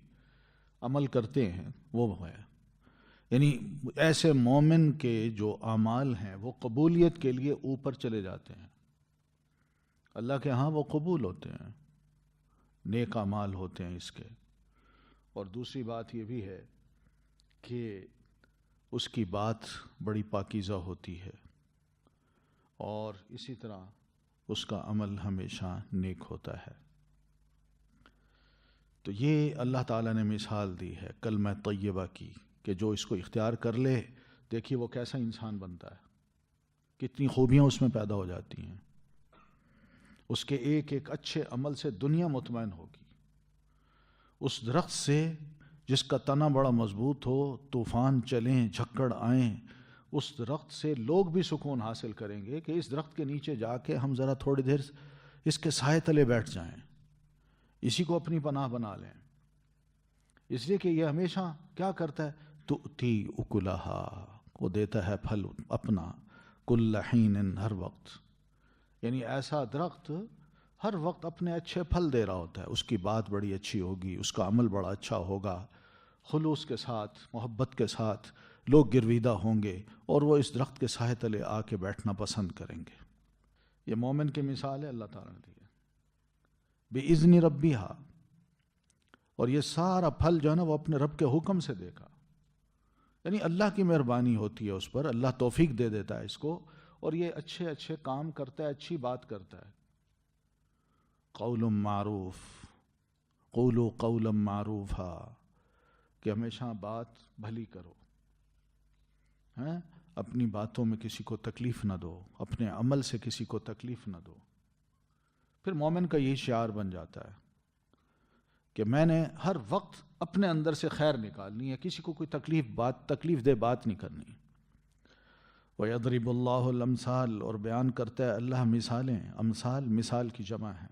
عمل کرتے ہیں وہ ہے، یعنی ایسے مومن کے جو اعمال ہیں وہ قبولیت کے لیے اوپر چلے جاتے ہیں، اللہ کے ہاں وہ قبول ہوتے ہیں، نیک اعمال ہوتے ہیں اس کے. اور دوسری بات یہ بھی ہے کہ اس کی بات بڑی پاکیزہ ہوتی ہے، اور اسی طرح اس کا عمل ہمیشہ نیک ہوتا ہے. تو یہ اللہ تعالیٰ نے مثال دی ہے کلمہ طیبہ کی کہ جو اس کو اختیار کر لے، دیکھیے وہ کیسا انسان بنتا ہے، کتنی خوبیاں اس میں پیدا ہو جاتی ہیں. اس کے ایک ایک اچھے عمل سے دنیا مطمئن ہوگی. اس درخت سے جس کا تنا بڑا مضبوط ہو، طوفان چلیں، جھکڑ آئیں، اس درخت سے لوگ بھی سکون حاصل کریں گے کہ اس درخت کے نیچے جا کے ہم ذرا تھوڑی دیر اس کے سائے تلے بیٹھ جائیں، اسی کو اپنی پناہ بنا لیں. اس لیے کہ یہ ہمیشہ کیا کرتا ہے، تؤتی اکلہا، وہ دیتا ہے پھل اپنا، کل حین، ہر وقت. یعنی ایسا درخت ہر وقت اپنے اچھے پھل دے رہا ہوتا ہے. اس کی بات بڑی اچھی ہوگی، اس کا عمل بڑا اچھا ہوگا، خلوص کے ساتھ، محبت کے ساتھ لوگ گرویدہ ہوں گے اور وہ اس درخت کے سائے تلے آ کے بیٹھنا پسند کریں گے. یہ مومن کی مثال ہے اللہ تعالیٰ نے دی ہے بِإِذْنِ رَبِّهَا. اور یہ سارا پھل جو ہے نا وہ اپنے رب کے حکم سے دے گا، یعنی اللہ کی مہربانی ہوتی ہے اس پر، اللہ توفیق دے دیتا ہے اس کو، اور یہ اچھے اچھے کام کرتا ہے، اچھی بات کرتا ہے. قول معروف، قولوا قولا معروفا، کہ ہمیشہ بات بھلی کرو، اپنی باتوں میں کسی کو تکلیف نہ دو، اپنے عمل سے کسی کو تکلیف نہ دو. پھر مومن کا یہی شعار بن جاتا ہے کہ میں نے ہر وقت اپنے اندر سے خیر نکالنی ہے، کسی کو کوئی تکلیف دہ بات نہیں کرنی. وَيَضْرِبُ اللَّهُ الْأَمْثَالَ، اور بیان کرتا ہے اللہ مثالیں، امثال مثال کی جمع ہے،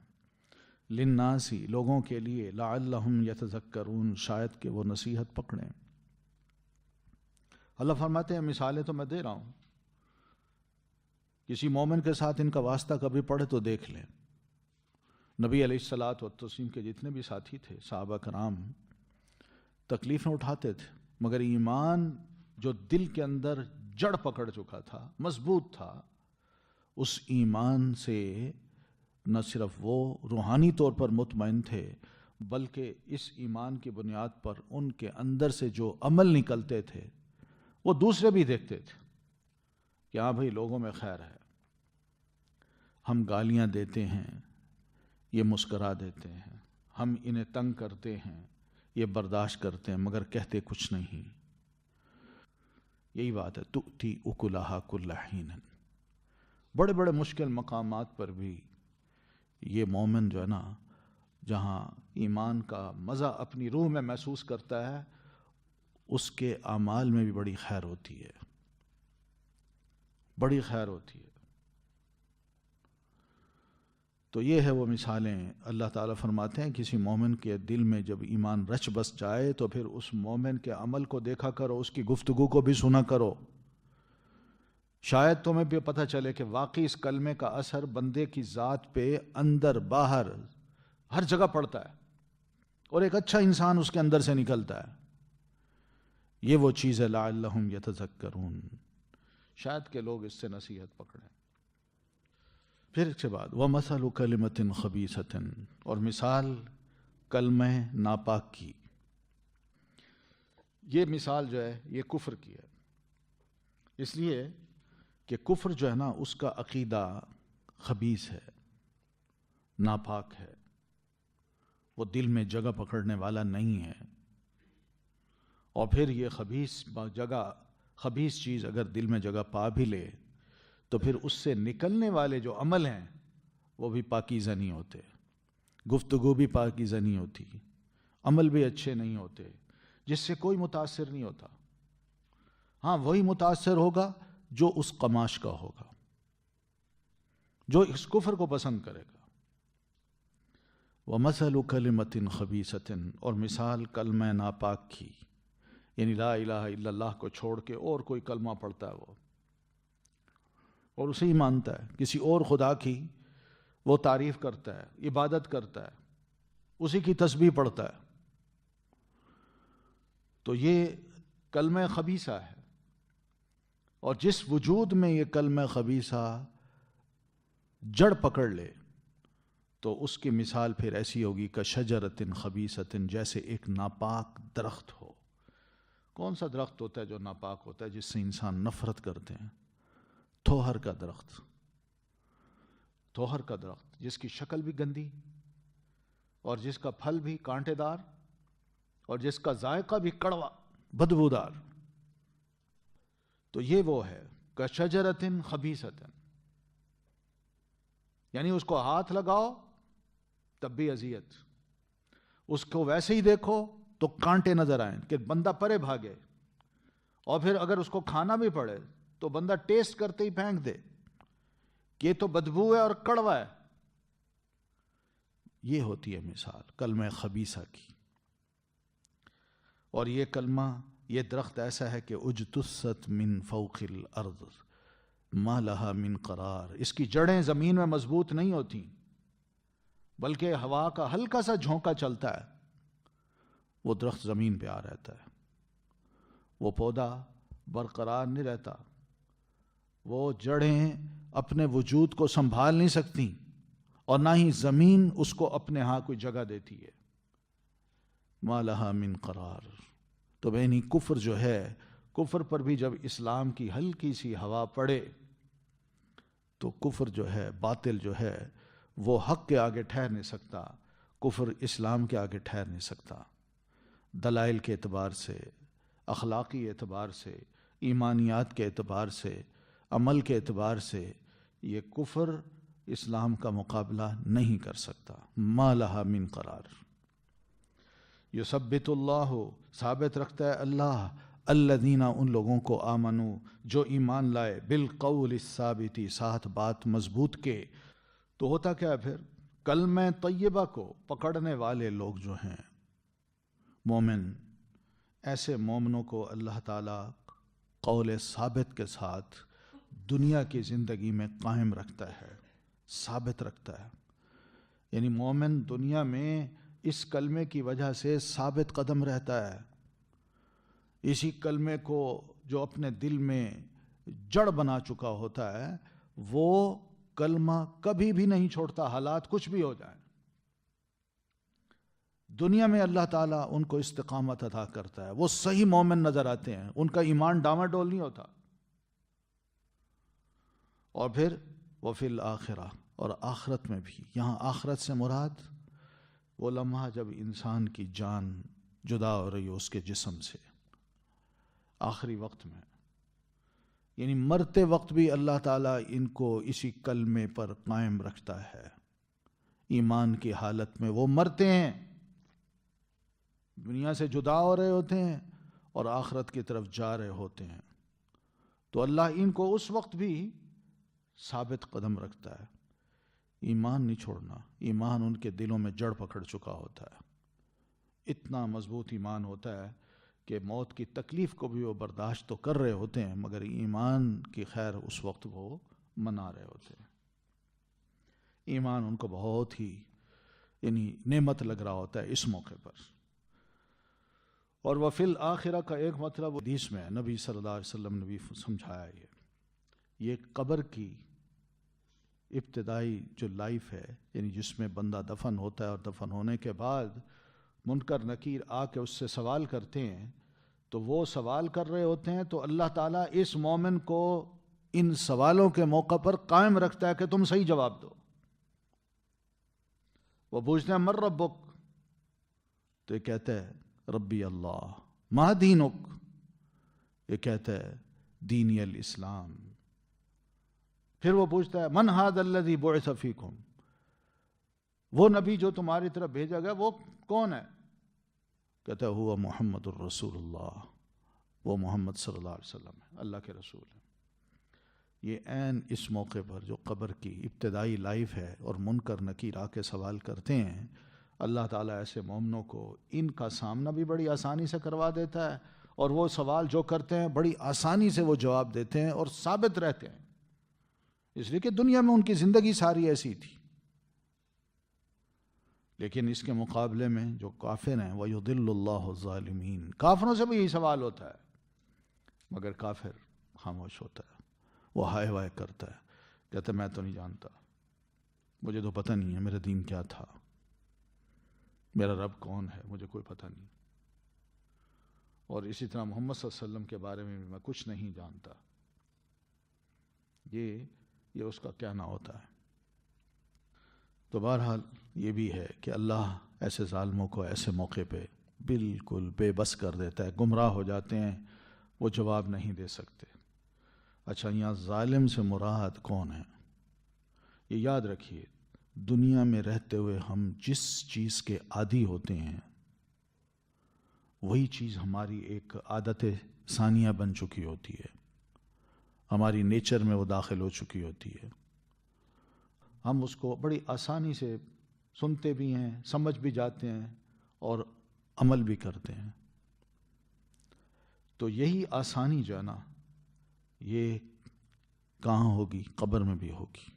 للناس، لوگوں کے لیے، لعلہم یتذکرون، شاید کہ وہ نصیحت پکڑیں. اللہ فرماتے ہیں مثالیں تو میں دے رہا ہوں، کسی مومن کے ساتھ ان کا واسطہ کبھی پڑے تو دیکھ لیں. نبی علیہ الصلاۃ والتسلیم کے جتنے بھی ساتھی تھے، صحابہ کرام، تکلیفیں اٹھاتے تھے، مگر ایمان جو دل کے اندر جڑ پکڑ چکا تھا، مضبوط تھا، اس ایمان سے نہ صرف وہ روحانی طور پر مطمئن تھے، بلکہ اس ایمان کی بنیاد پر ان کے اندر سے جو عمل نکلتے تھے وہ دوسرے بھی دیکھتے تھے کہ ہاں بھائی لوگوں میں خیر ہے. ہم گالیاں دیتے ہیں، یہ مسکرا دیتے ہیں، ہم انہیں تنگ کرتے ہیں، یہ برداشت کرتے ہیں، مگر کہتے کچھ نہیں. یہی بات ہے، تؤتی اکلہا کل حین. بڑے بڑے مشکل مقامات پر بھی یہ مومن جو ہے نا، جہاں ایمان کا مزہ اپنی روح میں محسوس کرتا ہے، اس کے اعمال میں بھی بڑی خیر ہوتی ہے، بڑی خیر ہوتی ہے. تو یہ ہے وہ مثالیں. اللہ تعالیٰ فرماتے ہیں کسی مومن کے دل میں جب ایمان رچ بس جائے تو پھر اس مومن کے عمل کو دیکھا کرو، اس کی گفتگو کو بھی سنا کرو، شاید تمہیں بھی پتہ چلے کہ واقعی اس کلمے کا اثر بندے کی ذات پہ اندر باہر ہر جگہ پڑتا ہے، اور ایک اچھا انسان اس کے اندر سے نکلتا ہے. یہ وہ چیز ہے لعلہم یتذکرون، شاید کہ لوگ اس سے نصیحت پکڑیں۔ پھر اس کے بعد وَمَثَلُ كَلِمَةٍ خَبِيثَةٍ، اور مثال کلمہ ناپاک کی۔ یہ مثال جو ہے یہ کفر کی ہے، اس لیے کہ کفر جو ہے نا اس کا عقیدہ خبیث ہے، ناپاک ہے، وہ دل میں جگہ پکڑنے والا نہیں ہے۔ اور پھر یہ خبیث چیز اگر دل میں جگہ پا بھی لے تو پھر اس سے نکلنے والے جو عمل ہیں وہ بھی پاکیزہ نہیں ہوتے، گفتگو بھی پاکیزہ نہیں ہوتی، عمل بھی اچھے نہیں ہوتے، جس سے کوئی متاثر نہیں ہوتا۔ ہاں وہی متاثر ہوگا جو اس قماش کا ہوگا، جو اس کفر کو پسند کرے گا۔ وَمَثَلُ كَلِمَةٍ خَبِيثَةٍ، اور مثال کلمہ ناپاک کی، یعنی لا الہ الا اللہ کو چھوڑ کے اور کوئی کلمہ پڑھتا ہے وہ، اور اسے ہی مانتا ہے، کسی اور خدا کی وہ تعریف کرتا ہے، عبادت کرتا ہے، اسی کی تسبیح پڑھتا ہے، تو یہ کلمہ خبیثہ ہے۔ اور جس وجود میں یہ کلمہ خبیثہ جڑ پکڑ لے تو اس کی مثال پھر ایسی ہوگی کشجرۃ خبیثۃ، جیسے ایک ناپاک درخت ہو۔ کون سا درخت ہوتا ہے جو ناپاک ہوتا ہے، جس سے انسان نفرت کرتے ہیں؟ تھوہر کا درخت، تھوہر کا درخت جس کی شکل بھی گندی اور جس کا پھل بھی کانٹے دار اور جس کا ذائقہ بھی کڑوا بدبودار، تو یہ وہ ہے کشجرۃ خبیثۃ، یعنی اس کو ہاتھ لگاؤ تب بھی اذیت، اس کو ویسے ہی دیکھو تو کانٹے نظر آئیں کہ بندہ پرے بھاگے، اور پھر اگر اس کو کھانا بھی پڑے تو بندہ ٹیسٹ کرتے ہی پھینک دے کہ یہ تو بدبو ہے اور کڑوا ہے۔ یہ ہوتی ہے مثال کلمہ خبیثہ کی۔ اور یہ کلمہ، یہ درخت ایسا ہے کہ اجتثت من فوق الارض ما لها من قرار، اس کی جڑیں زمین میں مضبوط نہیں ہوتی، بلکہ ہوا کا ہلکا سا جھونکا چلتا ہے وہ درخت زمین پہ آ رہتا ہے، وہ پودا برقرار نہیں رہتا، وہ جڑیں اپنے وجود کو سنبھال نہیں سکتی، اور نہ ہی زمین اس کو اپنے ہاں کوئی جگہ دیتی ہے۔ ما لها من قرار۔ تو بہنی کفر جو ہے، کفر پر بھی جب اسلام کی ہلکی سی ہوا پڑے تو کفر جو ہے، باطل جو ہے، وہ حق کے آگے ٹھہر نہیں سکتا، کفر اسلام کے آگے ٹھہر نہیں سکتا۔ دلائل کے اعتبار سے، اخلاقی اعتبار سے، ایمانیات کے اعتبار سے، عمل کے اعتبار سے یہ کفر اسلام کا مقابلہ نہیں کر سکتا۔ ما لها من قرار۔ یثبت اللہ، ثابت رکھتا ہے اللہ، الذین، ان لوگوں کو، آمنو، جو ایمان لائے، بالقول الثابت، ساتھ بات مضبوط کے۔ تو ہوتا کیا ہے پھر؟ کلمہ طیبہ کو پکڑنے والے لوگ جو ہیں مومن، ایسے مومنوں کو اللہ تعالیٰ قول ثابت کے ساتھ دنیا کی زندگی میں قائم رکھتا ہے، ثابت رکھتا ہے۔ یعنی مومن دنیا میں اس کلمے کی وجہ سے ثابت قدم رہتا ہے، اسی کلمے کو جو اپنے دل میں جڑ بنا چکا ہوتا ہے وہ کلمہ کبھی بھی نہیں چھوڑتا، حالات کچھ بھی ہو جائیں۔ دنیا میں اللہ تعالیٰ ان کو استقامت عطا کرتا ہے، وہ صحیح مومن نظر آتے ہیں، ان کا ایمان ڈاواڈول نہیں ہوتا۔ اور پھر وفی الآخرہ، اور آخرت میں بھی، یہاں آخرت سے مراد وہ لمحہ جب انسان کی جان جدا ہو رہی ہو اس کے جسم سے، آخری وقت میں، یعنی مرتے وقت بھی اللہ تعالیٰ ان کو اسی کلمے پر قائم رکھتا ہے، ایمان کی حالت میں وہ مرتے ہیں، دنیا سے جدا ہو رہے ہوتے ہیں اور آخرت کی طرف جا رہے ہوتے ہیں، تو اللہ ان کو اس وقت بھی ثابت قدم رکھتا ہے، ایمان نہیں چھوڑنا، ایمان ان کے دلوں میں جڑ پکڑ چکا ہوتا ہے، اتنا مضبوط ایمان ہوتا ہے کہ موت کی تکلیف کو بھی وہ برداشت تو کر رہے ہوتے ہیں مگر ایمان کی خیر اس وقت وہ منا رہے ہوتے ہیں، ایمان ان کو بہت ہی یعنی نعمت لگ رہا ہوتا ہے اس موقع پر۔ اور وفی الآخرہ کا ایک مطلب حدیث میں نبی صلی اللہ علیہ وسلم نے بھی سمجھایا یہ یہ قبر کی ابتدائی جو لائف ہے، یعنی جس میں بندہ دفن ہوتا ہے اور دفن ہونے کے بعد منکر نکیر آ کے اس سے سوال کرتے ہیں، تو وہ سوال کر رہے ہوتے ہیں تو اللہ تعالیٰ اس مومن کو ان سوالوں کے موقع پر قائم رکھتا ہے کہ تم صحیح جواب دو۔ وہ پوچھتے ہیں من ربک، تو یہ کہتا ہے ربی اللہ۔ ما دینک، یہ کہتا ہے دینی الاسلام۔ پھر وہ پوچھتا ہے من ھذا الذی بعث فیکم، وہ نبی جو تمہاری طرف بھیجا گیا وہ کون ہے؟ کہتا ہے ہوا محمد الرسول اللہ، وہ محمد صلی اللہ علیہ وسلم ہے، اللہ کے رسول ہے۔ یہ عین اس موقع پر جو قبر کی ابتدائی لائف ہے اور منکر نکیر آ کے سوال کرتے ہیں، اللہ تعالیٰ ایسے مومنوں کو ان کا سامنا بھی بڑی آسانی سے کروا دیتا ہے، اور وہ سوال جو کرتے ہیں بڑی آسانی سے وہ جواب دیتے ہیں اور ثابت رہتے ہیں، اس لیے کہ دنیا میں ان کی زندگی ساری ایسی تھی۔ لیکن اس کے مقابلے میں جو کافر ہیں وَيُضِلُّ اللَّهُ الظَّالِمِينَ، کافروں سے بھی یہی سوال ہوتا ہے، مگر کافر خاموش ہوتا ہے، وہ ہائے وائے کرتا ہے، کہتا ہے میں تو نہیں جانتا، مجھے تو پتہ نہیں ہے میرا دین کیا تھا، میرا رب کون ہے، مجھے کوئی پتہ نہیں، اور اسی طرح محمد صلی اللہ علیہ وسلم کے بارے میں بھی میں کچھ نہیں جانتا۔ یہ اس کا کہنا ہوتا ہے۔ تو بہرحال یہ بھی ہے کہ اللہ ایسے ظالموں کو ایسے موقع پہ بالکل بے بس کر دیتا ہے، گمراہ ہو جاتے ہیں، وہ جواب نہیں دے سکتے۔ اچھا، یہاں ظالم سے مراد کون ہے؟ یہ یاد رکھیے، دنیا میں رہتے ہوئے ہم جس چیز کے عادی ہوتے ہیں وہی چیز ہماری ایک عادت ثانیہ بن چکی ہوتی ہے، ہماری نیچر میں وہ داخل ہو چکی ہوتی ہے، ہم اس کو بڑی آسانی سے سنتے بھی ہیں، سمجھ بھی جاتے ہیں اور عمل بھی کرتے ہیں۔ تو یہی آسانی جو ہے نا، یہ کہاں ہوگی؟ قبر میں بھی ہوگی۔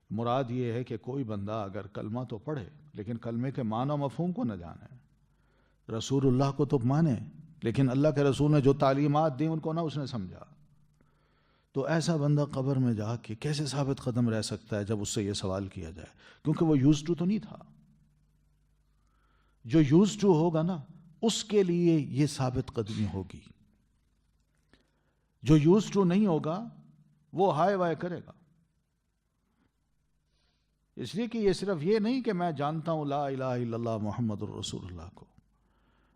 مراد یہ ہے کہ کوئی بندہ اگر کلمہ تو پڑھے لیکن کلمے کے معنی و مفہوم کو نہ جانے، رسول اللہ کو تو مانے لیکن اللہ کے رسول نے جو تعلیمات دیں ان کو نہ اس نے سمجھا، تو ایسا بندہ قبر میں جا کے کیسے ثابت قدم رہ سکتا ہے جب اس سے یہ سوال کیا جائے؟ کیونکہ وہ یوز ٹو تو نہیں تھا۔ جو یوز ٹو ہوگا نا اس کے لیے یہ ثابت قدمی ہوگی، جو یوز ٹو نہیں ہوگا وہ ہائے وائے کرے گا۔ اس لیے کہ یہ صرف یہ نہیں کہ میں جانتا ہوں لا الہ الا اللہ محمد الرسول اللہ کو،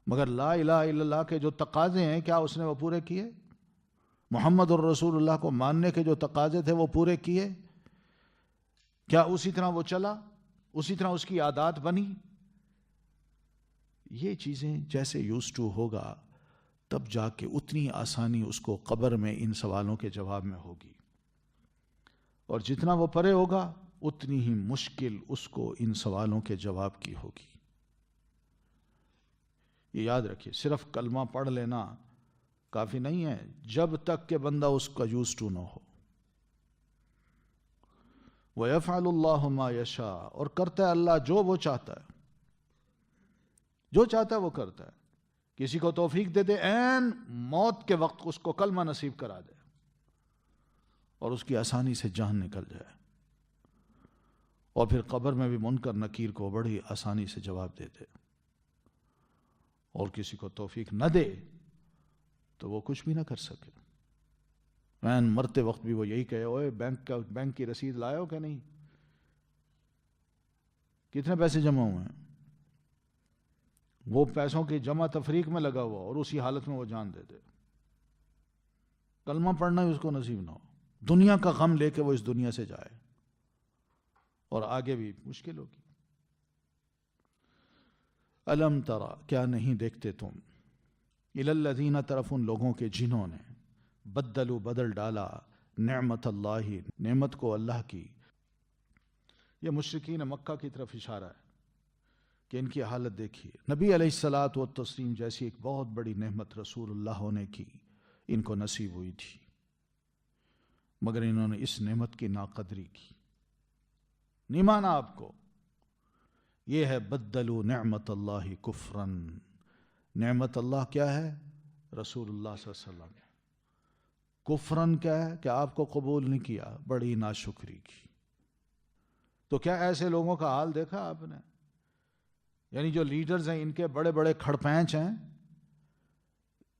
مگر لا الہ الا اللہ کے جو تقاضے ہیں کیا اس نے وہ پورے کیے؟ محمد الرسول اللہ کو ماننے کے جو تقاضے تھے وہ پورے کیے؟ کیا اسی طرح وہ چلا؟ اسی طرح اس کی عادات بنی؟ یہ چیزیں جیسے یوز ٹو ہوگا تب جا کے اتنی آسانی اس کو قبر میں ان سوالوں کے جواب میں ہوگی، اور جتنا وہ پرے ہوگا اتنی ہی مشکل اس کو ان سوالوں کے جواب کی ہوگی۔ یہ یاد رکھیے، صرف کلمہ پڑھ لینا کافی نہیں ہے جب تک کہ بندہ اس کا یوز ٹو نہ ہو۔ وَيَفْعَلُ اللَّهُ مَا يَشَاءُ، اور کرتا ہے اللہ جو وہ چاہتا ہے، جو چاہتا ہے وہ کرتا ہے۔ کسی کو توفیق دے دے عین موت کے وقت اس کو کلمہ نصیب کرا دے اور اس کی آسانی سے جان نکل جائے، اور پھر قبر میں بھی منکر نکیر کو بڑی آسانی سے جواب دے دے، اور کسی کو توفیق نہ دے تو وہ کچھ بھی نہ کر سکے۔ عین مرتے وقت بھی وہ یہی کہے اوے بینک کی رسید لائے ہو کہ نہیں، کتنے پیسے جمع ہوئے ہیں، وہ پیسوں کی جمع تفریق میں لگا ہوا اور اسی حالت میں وہ جان دے دے، کلمہ پڑھنا بھی اس کو نصیب نہ ہو، دنیا کا غم لے کے وہ اس دنیا سے جائے اور آگے بھی مشکل ہوگی۔ الم ترا، کیا نہیں دیکھتے تم، الی الذین، طرف ان لوگوں کے جنہوں نے بدلوا، بدل ڈالا، نعمت اللہ، نعمت کو اللہ کی۔ یہ مشرکین مکہ کی طرف اشارہ ہے کہ ان کی حالت دیکھیے، نبی علیہ الصلاۃ والتسلیم جیسی ایک بہت بڑی نعمت رسول اللہ ہونے کی ان کو نصیب ہوئی تھی، مگر انہوں نے اس نعمت کی ناقدری کی، نہیں مانا آپ کو۔ یہ ہے بدلوا نعمت اللہ کفرن، نعمت اللہ کیا ہے؟ رسول اللہ صلی اللہ علیہ وسلم، کفرن کیا ہے کہ آپ کو قبول نہیں کیا، بڑی ناشکری کی۔ تو کیا ایسے لوگوں کا حال دیکھا آپ نے؟ یعنی جو لیڈرز ہیں ان کے بڑے بڑے کھڑپینچ ہیں،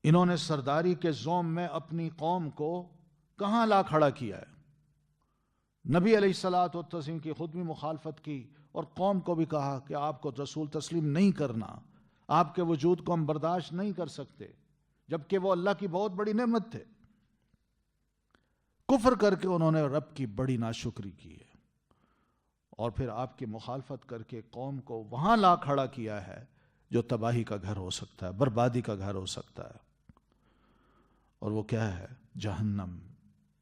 انہوں نے سرداری کے زوم میں اپنی قوم کو کہاں لا کھڑا کیا ہے؟ نبی علیہ الصلوۃ والتسلیم کی خود بھی مخالفت کی اور قوم کو بھی کہا کہ آپ کو رسول تسلیم نہیں کرنا، آپ کے وجود کو ہم برداشت نہیں کر سکتے، جبکہ وہ اللہ کی بہت بڑی نعمت تھے۔ کفر کر کے انہوں نے رب کی بڑی ناشکری کی ہے، اور پھر آپ کی مخالفت کر کے قوم کو وہاں لا کھڑا کیا ہے جو تباہی کا گھر ہو سکتا ہے، بربادی کا گھر ہو سکتا ہے، اور وہ کیا ہے؟ جہنم۔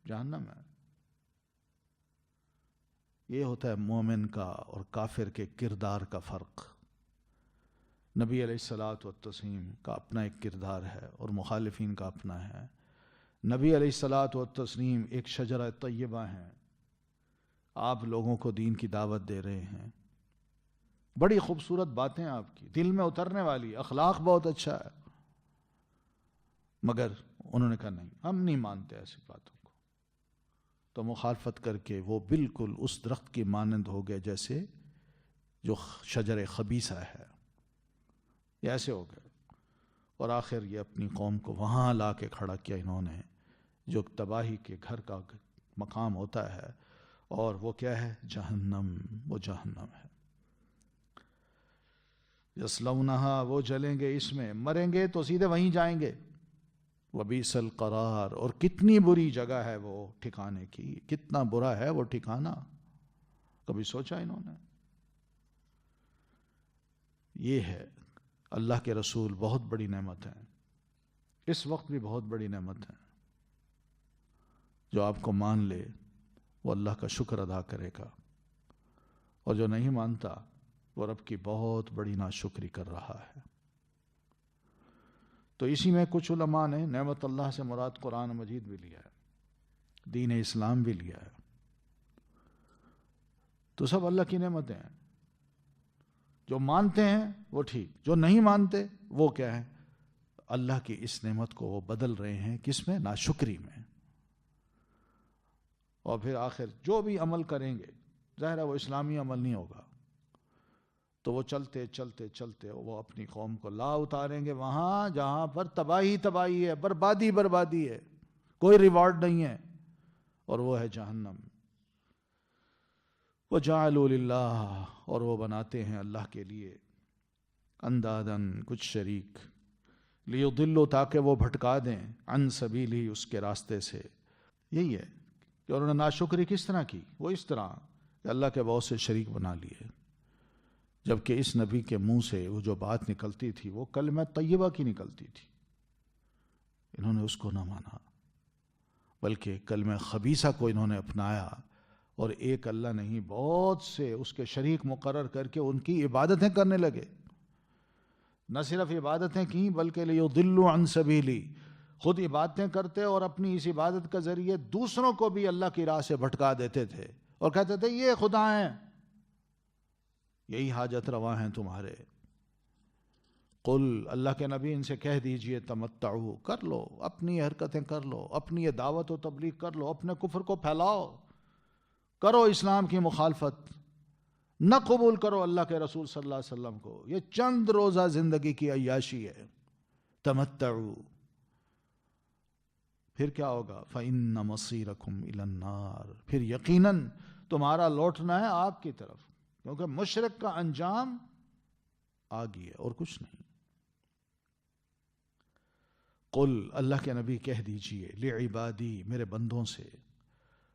جہنم ہے۔ یہ ہوتا ہے مومن کا اور کافر کے کردار کا فرق۔ نبی علیہ الصلوۃ والتسلیم کا اپنا ایک کردار ہے اور مخالفین کا اپنا ہے۔ نبی علیہ الصلوۃ والتسلیم ایک شجرہ طیبہ ہیں، آپ لوگوں کو دین کی دعوت دے رہے ہیں، بڑی خوبصورت باتیں آپ کی، دل میں اترنے والی، اخلاق بہت اچھا ہے، مگر انہوں نے کہا نہیں، ہم نہیں مانتے ایسی باتوں کو، تو مخالفت کر کے وہ بالکل اس درخت کی مانند ہو گئے جیسے جو شجر خبیثہ ہے، یہ ایسے ہو گئے، اور آخر یہ اپنی قوم کو وہاں لا کے کھڑا کیا انہوں نے جو تباہی کے گھر کا مقام ہوتا ہے، اور وہ کیا ہے؟ جہنم۔ وہ جہنم ہے۔ یصلونہا، وہ جلیں گے اس میں، مریں گے تو سیدھے وہیں جائیں گے۔ وبئس القرار، اور کتنی بری جگہ ہے وہ ٹھکانے کی، کتنا برا ہے وہ ٹھکانہ، کبھی سوچا انہوں نے؟ یہ ہے اللہ کے رسول، بہت بڑی نعمت ہے، اس وقت بھی بہت بڑی نعمت ہے۔ جو آپ کو مان لے وہ اللہ کا شکر ادا کرے گا، اور جو نہیں مانتا وہ رب کی بہت بڑی ناشکری کر رہا ہے۔ تو اسی میں کچھ علماء نے نعمت اللہ سے مراد قرآن مجید بھی لیا ہے، دین اسلام بھی لیا ہے، تو سب اللہ کی نعمتیں ہیں۔ جو مانتے ہیں وہ ٹھیک، جو نہیں مانتے وہ کیا ہے؟ اللہ کی اس نعمت کو وہ بدل رہے ہیں، کس میں؟ ناشکری میں۔ اور پھر آخر جو بھی عمل کریں گے، ظاہر ہے وہ اسلامی عمل نہیں ہوگا، تو وہ چلتے چلتے چلتے وہ اپنی قوم کو لا اتاریں گے وہاں جہاں پر تباہی تباہی ہے، بربادی بربادی ہے، کوئی ریوارڈ نہیں ہے، اور وہ ہے جہنم۔ وَجَعَلُوا لِلَّهِ، اور وہ بناتے ہیں اللہ کے لیے اندادن، کچھ شریک، لِيُضِلُّوا، تاکہ وہ بھٹکا دیں، عن سبیلہ، اس کے راستے سے۔ یہی ہے کہ انہوں نے ناشکری کس طرح کی؟ وہ اس طرح کہ اللہ کے بہت سے شریک بنا لیے، جبکہ اس نبی کے منہ سے وہ جو بات نکلتی تھی وہ کلمہ طیبہ کی نکلتی تھی، انہوں نے اس کو نہ مانا، بلکہ کلمہ خبیثہ کو انہوں نے اپنایا، اور ایک اللہ نہیں بہت سے اس کے شریک مقرر کر کے ان کی عبادتیں کرنے لگے۔ نہ صرف عبادتیں کی بلکہ لیضلوا عن سبیلی، خود عبادتیں کرتے اور اپنی اس عبادت کے ذریعے دوسروں کو بھی اللہ کی راہ سے بھٹکا دیتے تھے، اور کہتے تھے یہ خدا ہیں، یہی حاجت روا ہیں تمہارے۔ قل، اللہ کے نبی ان سے کہہ دیجئے، تمتعوا، کر لو اپنی حرکتیں، کر لو اپنی یہ دعوت و تبلیغ، کر لو اپنے کفر کو پھیلاؤ، کرو اسلام کی مخالفت، نہ قبول کرو اللہ کے رسول صلی اللہ علیہ وسلم کو، یہ چند روزہ زندگی کی عیاشی ہے، تمتعوا، پھر کیا ہوگا؟ فَإِنَّ مَصِيرَكُمْ إِلَى النَّارِ، پھر یقیناً تمہارا لوٹنا ہے آگ کی طرف، کیونکہ مشرک کا انجام آگ ہی ہے اور کچھ نہیں۔ قل، اللہ کے نبی کہہ دیجئے، لعبادی، میرے بندوں سے،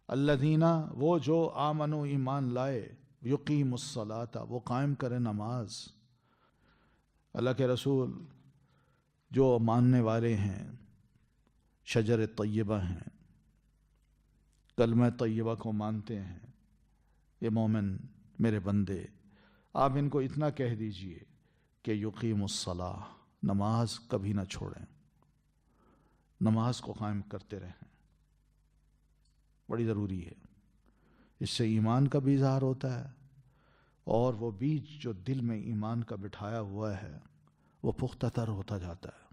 الذین، وہ جو آمنوا، ایمان لائے، یقیم الصلاۃ، وہ قائم کرے نماز۔ اللہ کے رسول جو ماننے والے ہیں، شجر طیبہ ہیں، کلمہ طیبہ کو مانتے ہیں، یہ مومن میرے بندے، آپ ان کو اتنا کہہ دیجئے کہ یقیم الصلاۃ، نماز کبھی نہ چھوڑیں، نماز کو قائم کرتے رہیں، بڑی ضروری ہے، اس سے ایمان کا بھی اظہار ہوتا ہے، اور وہ بیج جو دل میں ایمان کا بٹھایا ہوا ہے وہ پختہ تر ہوتا جاتا ہے۔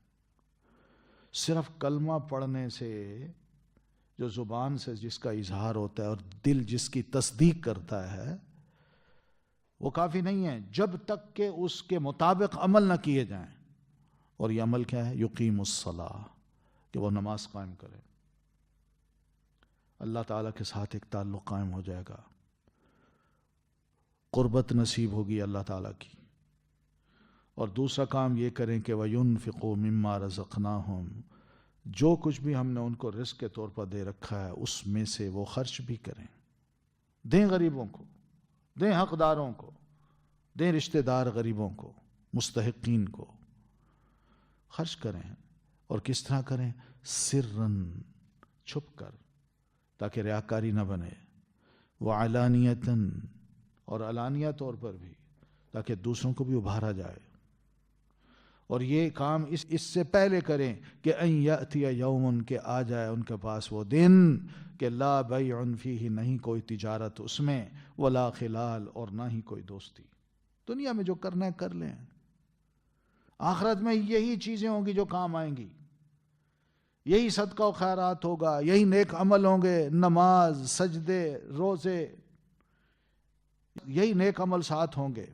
صرف کلمہ پڑھنے سے جو زبان سے جس کا اظہار ہوتا ہے اور دل جس کی تصدیق کرتا ہے، وہ کافی نہیں ہے جب تک کہ اس کے مطابق عمل نہ کیے جائیں. اور یہ عمل کیا ہے؟ یقیم الصلاۃ، کہ وہ نماز قائم کرے. اللہ تعالیٰ کے ساتھ ایک تعلق قائم ہو جائے گا، قربت نصیب ہوگی اللہ تعالیٰ کی. اور دوسرا کام یہ کریں کہ وَيُنْفِقُوا مِمَّا رَزَقْنَاهُمْ، جو کچھ بھی ہم نے ان کو رزق کے طور پر دے رکھا ہے اس میں سے وہ خرچ بھی کریں. دیں غریبوں کو، دیں حقداروں کو، دیں رشتہ دار غریبوں کو، مستحقین کو خرچ کریں. اور کس طرح کریں؟ سرًا، چھپ کر، تاکہ ریاکاری نہ بنے. وعلانیتاً، اور علانیہ طور پر بھی، تاکہ دوسروں کو بھی ابھارا جائے. اور یہ کام اس سے پہلے کریں کہ ان یأتی یوم، کہ آ جائے ان کے پاس وہ دن کہ لا بیع فیہ، نہیں کوئی تجارت اس میں، ولا خلال، اور نہ ہی کوئی دوستی. دنیا میں جو کرنا ہے کر لیں، آخرت میں یہی چیزیں ہوں گی جو کام آئیں گی. یہی صدقہ و خیرات ہوگا، یہی نیک عمل ہوں گے، نماز، سجدے، روزے، یہی نیک عمل ساتھ ہوں گے.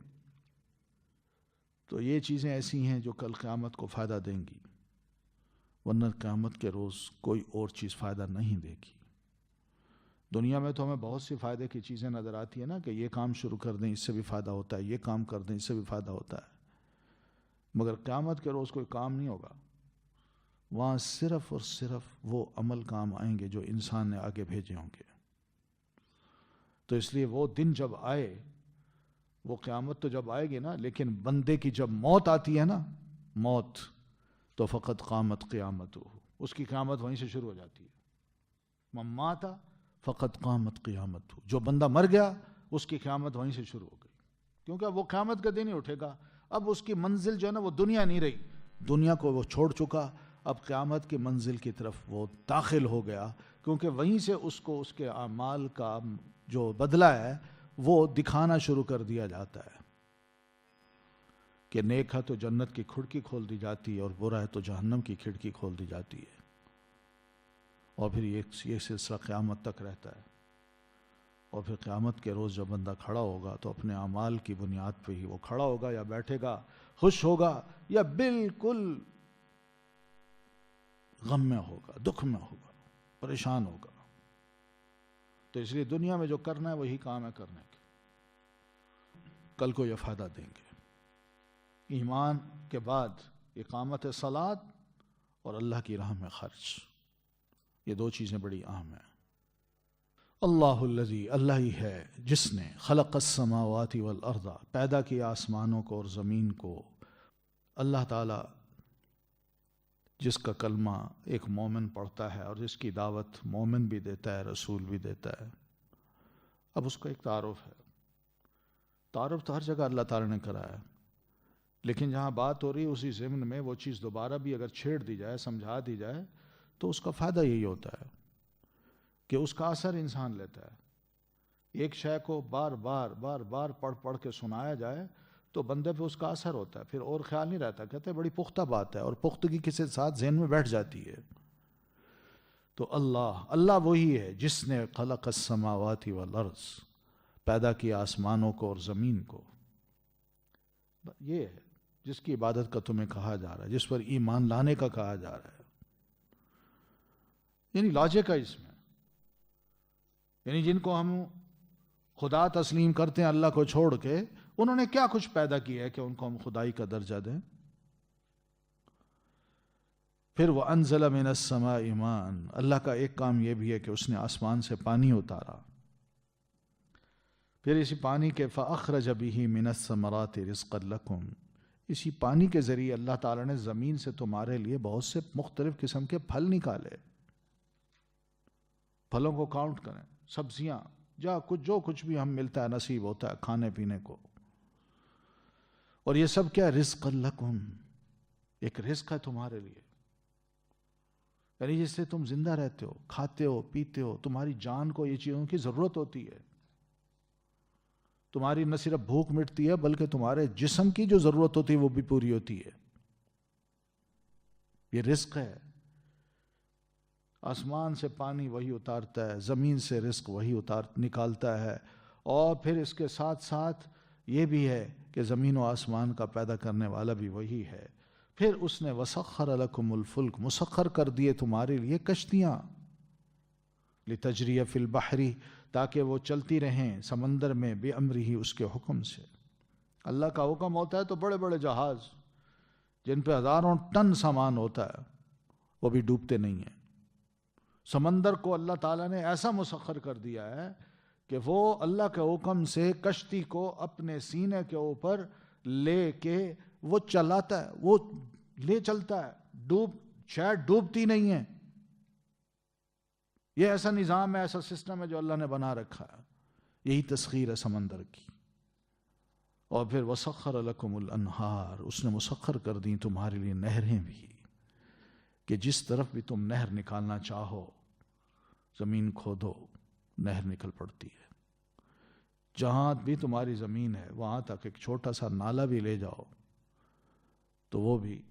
تو یہ چیزیں ایسی ہیں جو کل قیامت کو فائدہ دیں گی، ورنہ قیامت کے روز کوئی اور چیز فائدہ نہیں دے گی. دنیا میں تو ہمیں بہت سی فائدے کی چیزیں نظر آتی ہیں نا، کہ یہ کام شروع کر دیں اس سے بھی فائدہ ہوتا ہے، یہ کام کر دیں اس سے بھی فائدہ ہوتا ہے. مگر قیامت کے روز کوئی کام نہیں ہوگا. وہاں صرف اور صرف وہ عمل کام آئیں گے جو انسان نے آگے بھیجے ہوں گے. تو اس لیے وہ دن جب آئے، وہ قیامت تو جب آئے گی نا، لیکن بندے کی جب موت آتی ہے نا، موت، تو فقط قامت قیامتہ، اس کی قیامت وہیں سے شروع ہو جاتی ہے. من مات فقط قامت قیامتہ، جو بندہ مر گیا اس کی قیامت وہیں سے شروع ہو گئی. کیونکہ اب وہ قیامت کا دن ہی اٹھے گا. اب اس کی منزل جو ہے نا وہ دنیا نہیں رہی، دنیا کو وہ چھوڑ چکا، اب قیامت کی منزل کی طرف وہ داخل ہو گیا. کیونکہ وہیں سے اس کو اس کے اعمال کا جو بدلہ ہے وہ دکھانا شروع کر دیا جاتا ہے، کہ نیک ہے تو جنت کی کھڑکی کھول دی جاتی ہے، اور برا ہے تو جہنم کی کھڑکی کھول دی جاتی ہے. اور پھر یہ سلسلہ قیامت تک رہتا ہے. اور پھر قیامت کے روز جب بندہ کھڑا ہوگا تو اپنے اعمال کی بنیاد پہ ہی وہ کھڑا ہوگا، یا بیٹھے گا، خوش ہوگا، یا بالکل غم میں ہوگا، دکھ میں ہوگا، پریشان ہوگا. تو اس لیے دنیا میں جو کرنا ہے وہی کام ہے کرنے کے، کل کو یہ فائدہ دیں گے. ایمان کے بعد اقامت صلاۃ اور اللہ کی راہ میں خرچ، یہ دو چیزیں بڑی اہم ہیں. اللہ الذی، اللہ ہی ہے جس نے خلق السماوات والارض، پیدا کیا آسمانوں کو اور زمین کو. اللہ تعالی جس کا کلمہ ایک مومن پڑھتا ہے اور جس کی دعوت مومن بھی دیتا ہے، رسول بھی دیتا ہے. اب اس کا ایک تعارف ہے. تعارف تو ہر جگہ اللہ تعالی نے کرایا ہے، لیکن جہاں بات ہو رہی ہے اسی ضمن میں وہ چیز دوبارہ بھی اگر چھیڑ دی جائے، سمجھا دی جائے، تو اس کا فائدہ یہی ہوتا ہے کہ اس کا اثر انسان لیتا ہے. ایک شے کو بار بار بار بار پڑھ پڑھ کے سنایا جائے تو بندے پہ اس کا اثر ہوتا ہے، پھر اور خیال نہیں رہتا. کہتے ہیں بڑی پختہ بات ہے، اور پختگی کسی ساتھ ذہن میں بیٹھ جاتی ہے. تو اللہ وہی ہے جس نے خلق السماوات والارض، پیدا کیا آسمانوں کو اور زمین کو. یہ ہے جس کی عبادت کا تمہیں کہا جا رہا ہے، جس پر ایمان لانے کا کہا جا رہا ہے. یعنی لاجک ہے اس میں. یعنی جن کو ہم خدا تسلیم کرتے ہیں اللہ کو چھوڑ کے، انہوں نے کیا کچھ پیدا کیا ہے کہ ان کو ہم خدائی کا درجہ دیں. پھر وَأَنزَلَ مِنَ السَّمَاءِ مَاءً، اللہ کا ایک کام یہ بھی ہے کہ اس نے آسمان سے پانی اتارا. پھر اسی پانی کے فَأَخْرَجَ بِهِ مِنَ الثَّمَرَاتِ رِزْقًا لَكُمْ، اسی پانی کے ذریعے اللہ تعالیٰ نے زمین سے تمہارے لیے بہت سے مختلف قسم کے پھل نکالے. پھلوں کو کاؤنٹ کریں، سبزیاں، جو کچھ بھی ہم ملتا ہے نصیب ہوتا ہے کھانے پینے کو. اور یہ سب کیا؟ رزقا لکم، ایک رزق ہے تمہارے لیے. یعنی جس سے تم زندہ رہتے ہو، کھاتے ہو، پیتے ہو، تمہاری جان کو یہ چیزوں کی ضرورت ہوتی ہے. تمہاری نہ صرف بھوک مٹتی ہے بلکہ تمہارے جسم کی جو ضرورت ہوتی ہے وہ بھی پوری ہوتی ہے. یہ رزق ہے. آسمان سے پانی وہی اتارتا ہے، زمین سے رزق وہی نکالتا ہے، اور پھر اس کے ساتھ ساتھ یہ بھی ہے کہ زمین و آسمان کا پیدا کرنے والا بھی وہی ہے۔ پھر اس نے وسخر لکم الفلک، مسخر کر دیے تمہارے لیے کشتیاں، لتجری فی البحر، تاکہ وہ چلتی رہیں سمندر میں، بامرہ، اس کے حکم سے۔ اللہ کا حکم ہوتا ہے تو بڑے بڑے جہاز جن پہ ہزاروں ٹن سامان ہوتا ہے وہ بھی ڈوبتے نہیں ہیں۔ سمندر کو اللہ تعالیٰ نے ایسا مسخر کر دیا ہے کہ وہ اللہ کے حکم سے کشتی کو اپنے سینے کے اوپر لے کے وہ چلاتا ہے، وہ لے چلتا ہے، شاید ڈوبتی نہیں ہے۔ یہ ایسا نظام ہے، ایسا سسٹم ہے جو اللہ نے بنا رکھا ہے۔ یہی تسخیر ہے سمندر کی۔ اور پھر وسخر لکم الانہار، اس نے مسخر کر دی تمہارے لیے نہریں بھی، کہ جس طرف بھی تم نہر نکالنا چاہو، زمین کھودو نہر نکل پڑتی ہے۔ جہاں بھی تمہاری زمین ہے وہاں تک ایک چھوٹا سا نالا بھی لے جاؤ تو وہ بھی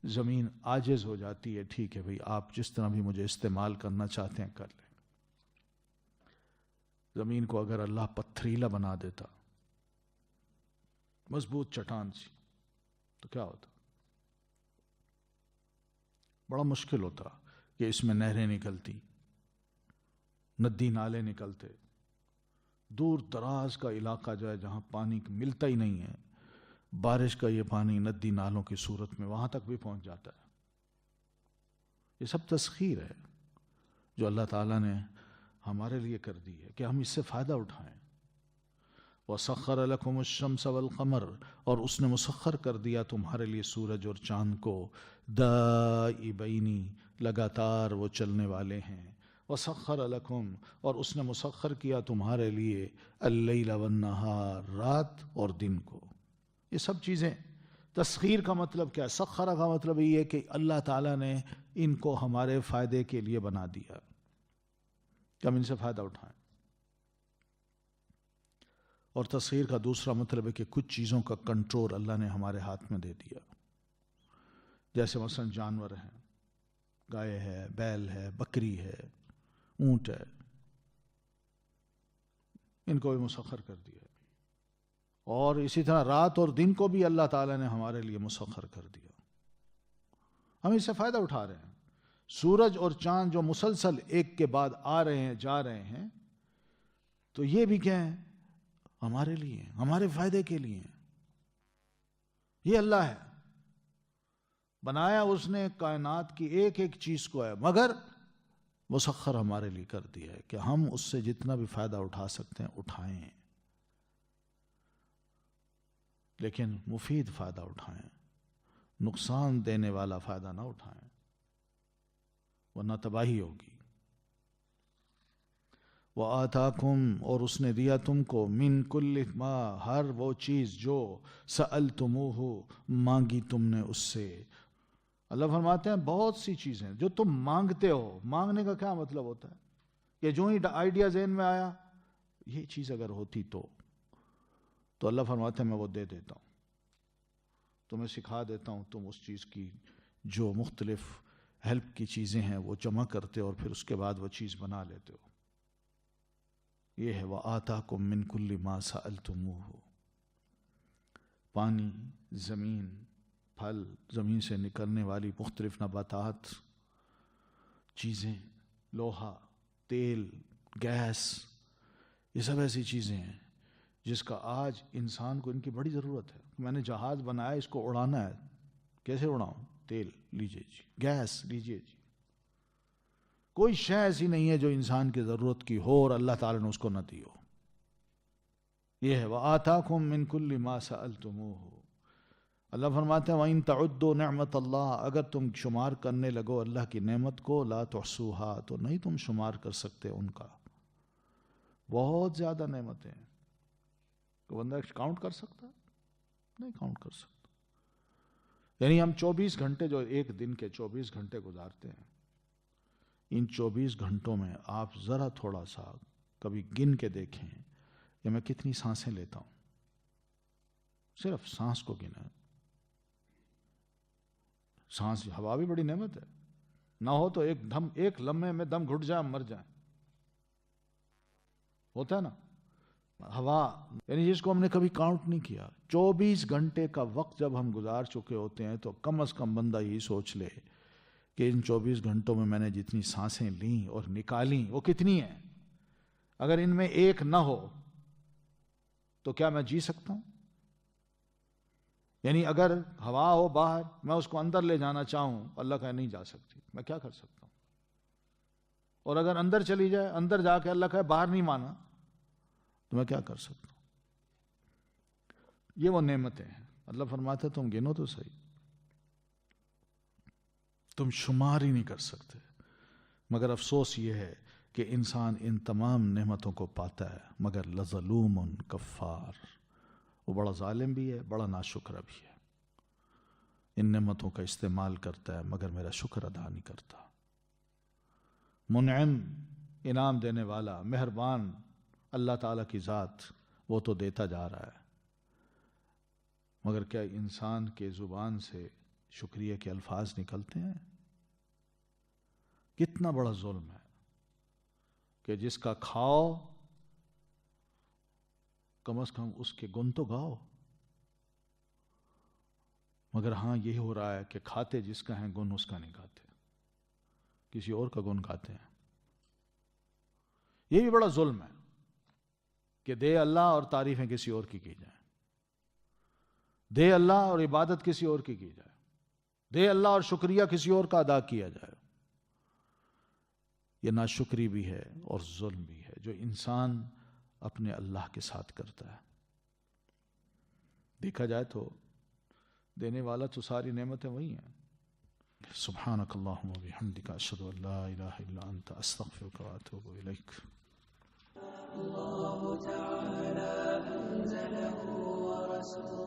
زمین عاجز ہو جاتی ہے، ٹھیک ہے بھئی آپ جس طرح بھی مجھے استعمال کرنا چاہتے ہیں کر لیں۔ زمین کو اگر اللہ پتھریلا بنا دیتا، مضبوط چٹان سی، تو کیا ہوتا؟ بڑا مشکل ہوتا کہ اس میں نہریں نکلتی، ندی نالے نکلتے، دور دراز کا علاقہ جو ہے جہاں پانی ملتا ہی نہیں ہے، بارش کا یہ پانی ندی نالوں کی صورت میں وہاں تک بھی پہنچ جاتا ہے۔ یہ سب تسخیر ہے جو اللہ تعالیٰ نے ہمارے لیے کر دی ہے کہ ہم اس سے فائدہ اٹھائیں۔ وَسَخَّرَ لَكُمُ الشَّمْسَ وَالْقَمَرَ، اور اس نے مسخر کر دیا تمہارے لیے سورج اور چاند کو، دائبین، لگاتار وہ چلنے والے ہیں۔ وَسَخَّرَ لَكُمْ، اور اس نے مسخر کیا تمہارے لیے، اللَّيْلَ وَالنَّهَارَ، رات اور دن کو۔ یہ سب چیزیں، تسخیر کا مطلب کیا ہے؟ سخرہ کا مطلب یہ ہے کہ اللہ تعالیٰ نے ان کو ہمارے فائدے کے لیے بنا دیا کہ ہم ان سے فائدہ اٹھائیں۔ اور تسخیر کا دوسرا مطلب ہے کہ کچھ چیزوں کا کنٹرول اللہ نے ہمارے ہاتھ میں دے دیا، جیسے مثلا جانور ہیں، گائے ہے، بیل ہے، بکری ہے، اونٹ ہے، ان کو بھی مسخر کر دیا۔ اور اسی طرح رات اور دن کو بھی اللہ تعالیٰ نے ہمارے لیے مسخر کر دیا، ہم اس سے فائدہ اٹھا رہے ہیں۔ سورج اور چاند جو مسلسل ایک کے بعد آ رہے ہیں جا رہے ہیں، تو یہ بھی کیا ہے؟ ہمارے لیے، ہمارے فائدے کے لیے۔ یہ اللہ ہے، بنایا اس نے کائنات کی ایک ایک چیز کو ہے، مگر مسخر ہمارے لیے کر دیا ہے کہ ہم اس سے جتنا بھی فائدہ اٹھا سکتے ہیں اٹھائیں، لیکن مفید فائدہ اٹھائیں، نقصان دینے والا فائدہ نہ اٹھائیں، ورنہ تباہی ہوگی۔ وَآتَاكُمْ، اور اس نے دیا تم کو، مِن كُلِّ مَا، ہر وہ چیز جو، سَأَلْتُمُوهُ، مانگی تم نے اس سے۔ اللہ فرماتے ہیں بہت سی چیزیں جو تم مانگتے ہو۔ مانگنے کا کیا مطلب ہوتا ہے؟ کہ جو ہی آئیڈیا ذہن میں آیا، یہ چیز اگر ہوتی تو اللہ فرماتے ہیں میں وہ دے دیتا ہوں، تمہیں سکھا دیتا ہوں، تم اس چیز کی جو مختلف ہیلپ کی چیزیں ہیں وہ جمع کرتے ہو اور پھر اس کے بعد وہ چیز بنا لیتے ہو۔ یہ ہے وَآتَاكُم مِّن كُلِّ مَا سَأَلْتُمُوهُ۔ پانی، زمین، پھل، زمین سے نکلنے والی مختلف نباتات، چیزیں، لوہا، تیل، گیس، یہ سب ایسی چیزیں ہیں جس کا آج انسان کو ان کی بڑی ضرورت ہے۔ میں نے جہاز بنایا، اس کو اڑانا ہے، کیسے اڑاؤں؟ تیل لیجئے جی، گیس لیجئے جی۔ کوئی شے ایسی نہیں ہے جو انسان کی ضرورت کی ہو اور اللہ تعالیٰ نے اس کو نہ دی ہو۔ یہ ہے وَآتَاكُم مِّن كُلِّ مَا سَأَلْتُمُوهُ۔ اللہ فرماتے ہیں وَإِن تَعُدُّوا نِعْمَةَ اللَّهِ، اگر تم شمار کرنے لگو اللہ کی نعمت کو، لَا تُحْصُوهَا، تو نہیں تم شمار کر سکتے ان کا۔ بہت زیادہ نعمتیں ہیں، تو بندہ کاؤنٹ کر سکتا ہے؟ نہیں کاؤنٹ کر سکتا۔ یعنی ہم 24 گھنٹے جو ایک دن کے 24 گھنٹے گزارتے ہیں، ان 24 گھنٹوں میں آپ ذرا تھوڑا سا کبھی گن کے دیکھیں کہ میں کتنی سانسیں لیتا ہوں، صرف سانس کو گنا ہے۔ سانس، ہوا بھی بڑی نعمت ہے، نہ ہو تو ایک لمحے میں دم گھٹ جائے مر جائیں. ہوتا ہے نا. ہوا یعنی جس کو ہم نے کبھی کاؤنٹ نہیں کیا. 24 گھنٹے کا وقت جب ہم گزار چکے ہوتے ہیں تو کم از کم بندہ یہی سوچ لے کہ ان 24 گھنٹوں میں نے جتنی سانسیں لیں اور نکالیں وہ کتنی ہیں. اگر ان میں ایک نہ ہو تو کیا میں جی سکتا ہوں؟ یعنی اگر ہوا ہو باہر، میں اس کو اندر لے جانا چاہوں، اللہ کا نہیں جا سکتی، میں کیا کر سکتا ہوں؟ اور اگر اندر چلی جائے، اندر جا کے اللہ کا باہر نہیں مانا، تو میں کیا کر سکتا ہوں؟ یہ وہ نعمتیں ہیں. اللہ فرماتا ہے تم گنو تو صحیح، تم شمار ہی نہیں کر سکتے. مگر افسوس یہ ہے کہ انسان ان تمام نعمتوں کو پاتا ہے مگر لظلوم کفار، وہ بڑا ظالم بھی ہے، بڑا ناشکر بھی ہے. ان نعمتوں کا استعمال کرتا ہے مگر میرا شکر ادا نہیں کرتا. منعم، انعام دینے والا، مہربان اللہ تعالیٰ کی ذات، وہ تو دیتا جا رہا ہے، مگر کیا انسان کے زبان سے شکریہ کے الفاظ نکلتے ہیں؟ کتنا بڑا ظلم ہے کہ جس کا کھاؤ کم از کم اس کے گن تو گاؤ. مگر ہاں یہ ہو رہا ہے کہ کھاتے جس کا ہیں گن اس کا نہیں گاتے، کسی اور کا گن گاتے ہیں. یہ بھی بڑا ظلم ہے کہ دے اللہ اور تعریفیں کسی اور کی جائیں، دے اللہ اور عبادت کسی اور کی جائے، دے اللہ اور شکریہ کسی اور کا ادا کیا جائے. یہ ناشکری بھی ہے اور ظلم بھی ہے جو انسان اپنے اللہ کے ساتھ کرتا ہے. دیکھا جائے تو دینے والا تو ساری نعمتیں وہی ہیں. سبحانک اللہم و بحمدک اشہد ان لا الہ الا انت استغفرک و اتوب الیک. اللہ تعالی انزلہ ورسولہ